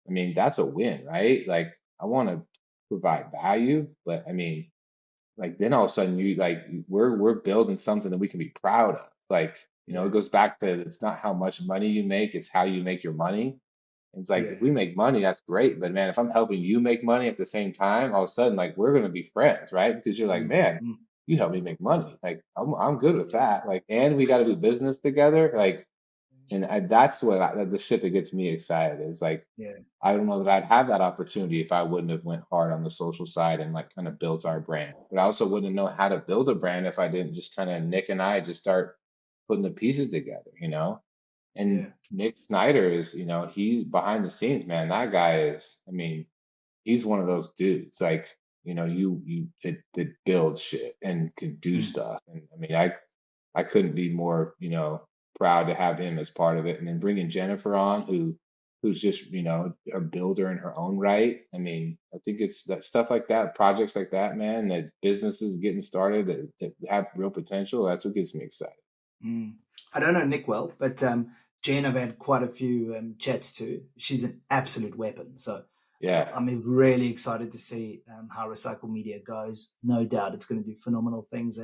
I mean, that's a win, right? Like, I want to provide value, but I mean, like then all of a sudden you like we're building something that we can be proud of. Like, it yeah. goes back to it's not how much money you make, it's how you make your money. It's like Yeah. if we make money, that's great. But man, if I'm helping you make money at the same time, all of a sudden, like we're gonna be friends, right? Because you're like, Mm, man, mm, you help me make money. Like I'm good with yeah. that. Like, and we got to do business together. Like, and that's the shit that gets me excited is like Yeah. I don't know that I'd have that opportunity if I wouldn't have went hard on the social side and like kind of built our brand. But I also wouldn't know how to build a brand if I didn't just kind of Nick and I just start putting the pieces together. And Yeah. Nick Snyder is, he's behind the scenes, man. That guy is, I mean, he's one of those dudes, like, that builds shit and can do Mm, stuff. And I mean, I couldn't be more, proud to have him as part of it. And then bringing Jennifer on, who's just, a builder in her own right. I mean, I think it's that stuff like that, projects like that, man, that businesses getting started that have real potential. That's what gets me excited. Mm. I don't know Nick well, but Jen, I've had quite a few chats to. She's an absolute weapon. So Yeah. I'm really excited to see how recycled media goes. No doubt it's going to do phenomenal things.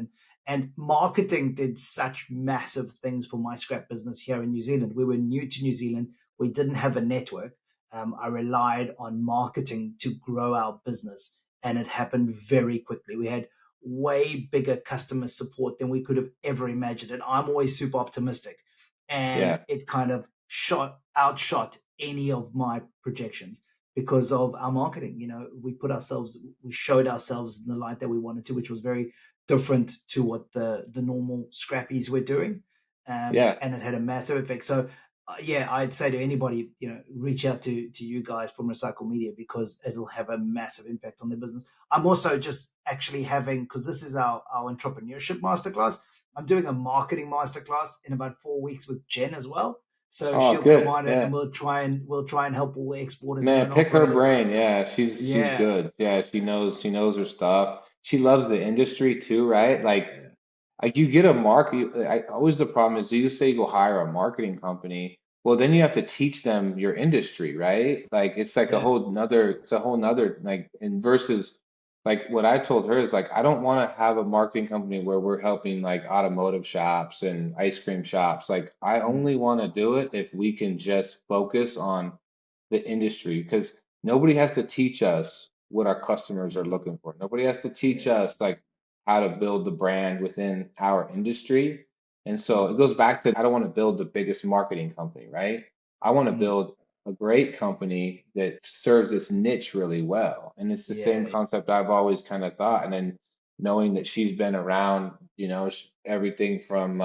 And marketing did such massive things for my scrap business here in New Zealand. We were new to New Zealand. We didn't have a network. I relied on marketing to grow our business, and it happened very quickly. We had way bigger customer support than we could have ever imagined. And I'm always super optimistic. And Yeah. it kind of outshot any of my projections because of our marketing. We showed ourselves in the light that we wanted to, which was very different to what the normal scrappies were doing. Yeah. And it had a massive effect. So yeah, I'd say to anybody, reach out to you guys from Recycle Media because it'll have a massive impact on their business. I'm also just actually having, because this is our entrepreneurship masterclass, I'm doing a marketing masterclass in about 4 weeks with Jen as well. So Oh, she'll come good. on Yeah. and we'll try and help all the exporters and Man, owner pick her operators. brain. Yeah, she's Yeah, good. Yeah, she knows her stuff. She loves the industry too, right? yeah, Like you get a always the problem is you say you go hire a marketing company. Well, then you have to teach them your industry, right? Like it's like yeah, it's a whole nother like and versus like what I told her is like I don't want to have a marketing company where we're helping like automotive shops and ice cream shops. Like I mm, only want to do it if we can just focus on the industry because nobody has to teach us what our customers are looking for. Nobody has to teach yeah, us like how to build the brand within our industry. And so mm, it goes back to I don't want to build the biggest marketing company, right? I want to mm, build a great company that serves this niche really well. And it's the same yeah, concept I've always kind of thought. And then knowing that she's been around, everything from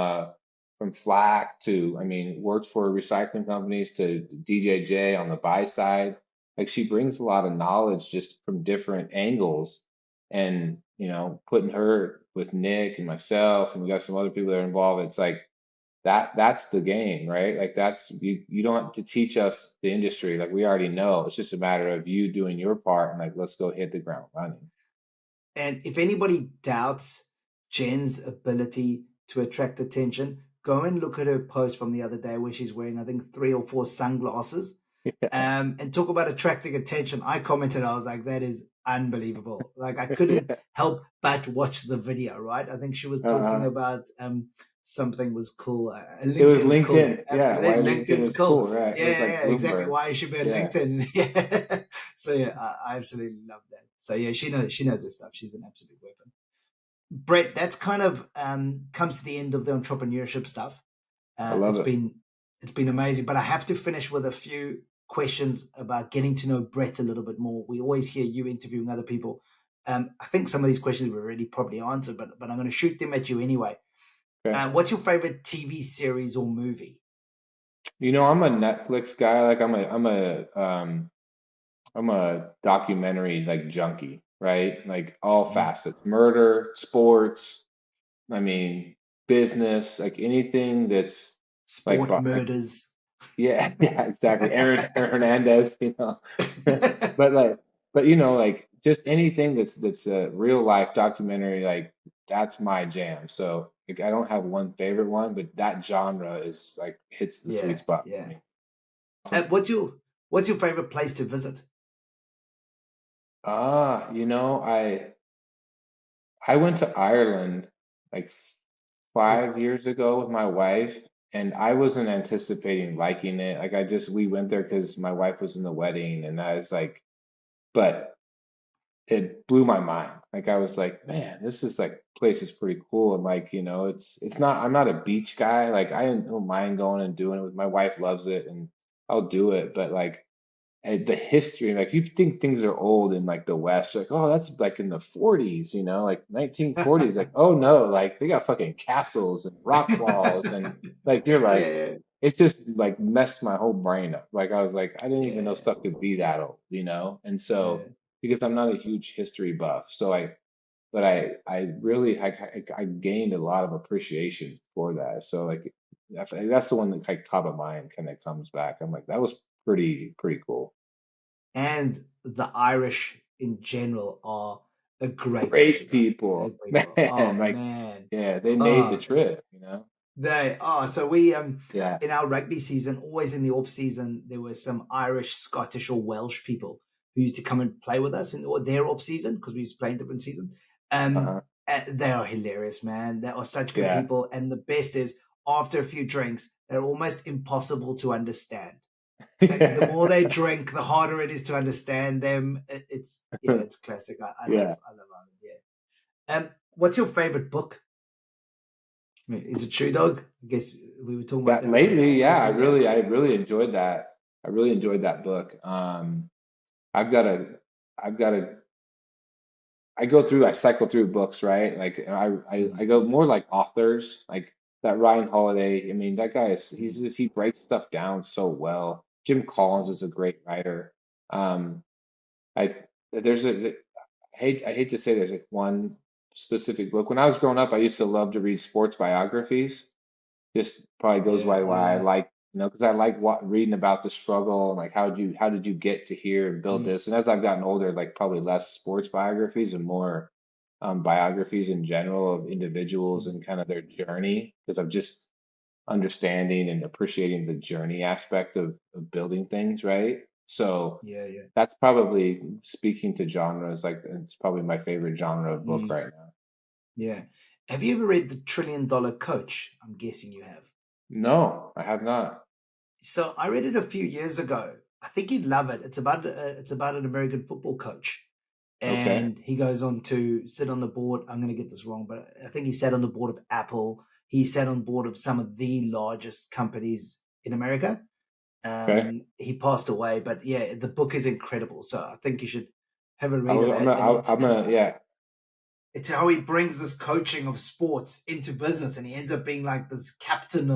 Flack to, I mean, worked for recycling companies to DJJ on the buy side. Like she brings a lot of knowledge just from different angles. And, putting her with Nick and myself, and we got some other people that are involved, it's like that's the game, right? Like that's you don't have to teach us the industry. Like we already know. It's just a matter of you doing your part and like let's go hit the ground running. And if anybody doubts Jen's ability to attract attention, go and look at her post from the other day where she's wearing, I think, 3 or 4 sunglasses. Yeah. And talk about attracting attention. I commented, I was like, that is unbelievable. Like, I couldn't Yeah. help but watch the video, right? I think she was talking Uh-huh. about something was cool. It was LinkedIn's cool. LinkedIn. Yeah, Absolutely. why LinkedIn LinkedIn's is cool. cool, right? It Yeah, was yeah, like yeah, exactly. Bloomberg. Why should be on Yeah, LinkedIn? Yeah. So yeah, I absolutely love that. So yeah, she knows her stuff. She's an absolute weapon. Brett, that's kind of comes to the end of the entrepreneurship stuff. I Uh, love it's it. been it's been amazing, but I have to finish with a few questions about getting to know Brett a little bit more. We always hear you interviewing other people. I think some of these questions we've already probably answered, but I'm going to shoot them at you anyway. Okay. What's your favorite TV series or movie? I'm a Netflix guy. Like I'm a documentary like junkie, right? Like all Mm. facets, murder, sports, I mean, business, like anything that's like, Sport murders. yeah, yeah, exactly. Aaron Hernandez, but like just anything that's a real life documentary, like that's my jam. So like I don't have one favorite one, but that genre is like hits the sweet Yeah, spot for yeah. me. Awesome. What's your favorite place to visit? I went to Ireland like Oh, 5 years ago with my wife, and I wasn't anticipating liking it. Like we went there because my wife was in the wedding, and I was like, but it blew my mind. Like I was like, man, this is like place is pretty cool. And like, it's not. I'm not a beach guy. Like I don't mind going and doing it. With my wife loves it, and I'll do it. But like the history, like you think things are old in like the West, like, oh, that's like in the 40s, like 1940s. Like, oh no, like they got fucking castles and rock walls, and like you're like, yeah, it just like messed my whole brain up. Like I was like, I didn't even know yeah, stuff could be that old. And so yeah. because I'm not a huge history buff, so but I really I gained a lot of appreciation for that. So like that's the one that like top of mind kind of comes back. I'm like, that was pretty cool. And the Irish in general are a great bunch Great of guys. people, Great people. man. Oh Like, man. yeah, they made the Oh, trip, you know? they are. So we Yeah. in our rugby season, always in the off season, there were some Irish, Scottish, or Welsh people who used to come and play with us in or their off season because we used to play in different seasons. Uh-huh. They are hilarious, man. They are such good Yeah. people, and the best is after a few drinks, they're almost impossible to understand. Like the more they drink, the harder it is to understand them. It's classic. I love Yeah. Ireland. Yeah. What's your favorite book? I mean, is it Shoe Dog? I guess we were talking about That that the other lately, day. yeah, Yeah. I really enjoyed that. I really enjoyed that book. I've got a, I've got a, I cycle through books, right? Like Mm, I go more like authors, like that Ryan Holiday. I mean, that guy mm, he breaks stuff down so well. Jim Collins is a great writer. Um, I there's a I hate to say there's like one specific book. When I was growing up, I used to love to read sports biographies. Just probably goes by why I yeah. like, because I like reading about the struggle and like how did you get to here and build Mm, this. And as I've gotten older, like probably less sports biographies and more biographies in general of individuals mm, and kind of their journey, because I'm just understanding and appreciating the journey aspect of building things, right? So yeah. Yeah. that's probably speaking to genres, like it's probably my favorite genre of book Mm, right now. yeah. Have you ever read The $1 Trillion Coach? I'm guessing you have. No, I have not. So I read it a few years ago. I think you'd love it. It's about an American football coach, Okay. and he goes on to sit on the board. I'm going to get this wrong, but I think he sat on the board of Apple. He sat on board of some of the largest companies in America. Okay. He passed away, but yeah, the book is incredible. So I think you should have a I read of was, that. And I'm gonna, yeah. it's how he brings this coaching of sports into business, and he ends up being like this captain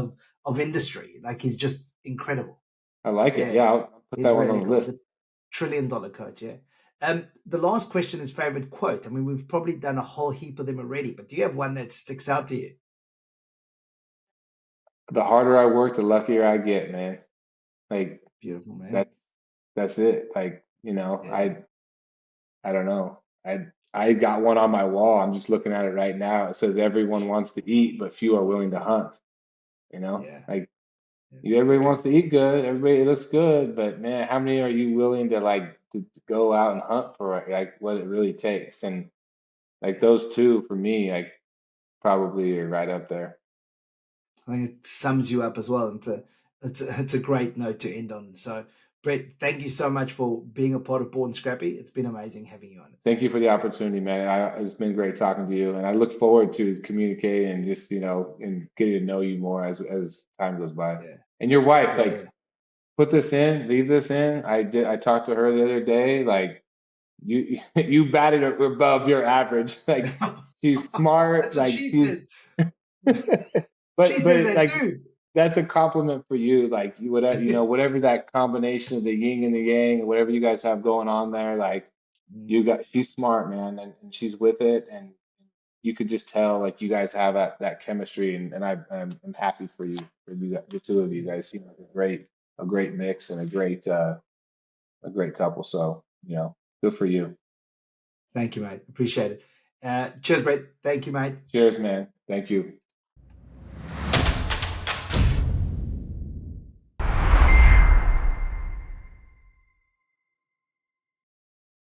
of industry. Like he's just incredible. I like it. Yeah, Yeah, I'll put he's that one really on the cool. list. The $1 Trillion Coach. Yeah. The last question is favorite quote. I mean, we've probably done a whole heap of them already, but do you have one that sticks out to you? The harder I work, the luckier I get, man. Like Beautiful, man. that's it. Like, Yeah, I don't know. I got one on my wall. I'm just looking at it right now. It says everyone wants to eat, but few are willing to hunt. yeah. Like It's a everybody good wants one. to eat good, everybody it looks good, but man, how many are you willing to like to go out and hunt for like what it really takes? And like Yeah. those two for me, like probably are right up there. I think it sums you up as well. It's a great note to end on. So, Brett, thank you so much for being a part of Born Scrappy. It's been amazing having you on it. Thank you for the opportunity, man. It's been great talking to you, and I look forward to communicating and just, and getting to know you more as time goes by. Yeah, And your wife, yeah, like, put this in, leave this in. I talked to her the other day. Like, you you batted above your average. Like, yeah. she's smart. That's what Like, she she's, says. She says but that like too. that's a compliment for you. Like, whatever that combination of the yin and the yang, whatever you guys have going on there, like. She's smart, man, and she's with it, and you could just tell like you guys have that chemistry, and I'm happy for you, the two of you guys seem like a great mix and a great couple. So, good for you. Thank you, mate. Appreciate it. Cheers, Brett. Thank you, mate. Cheers, man. Thank you.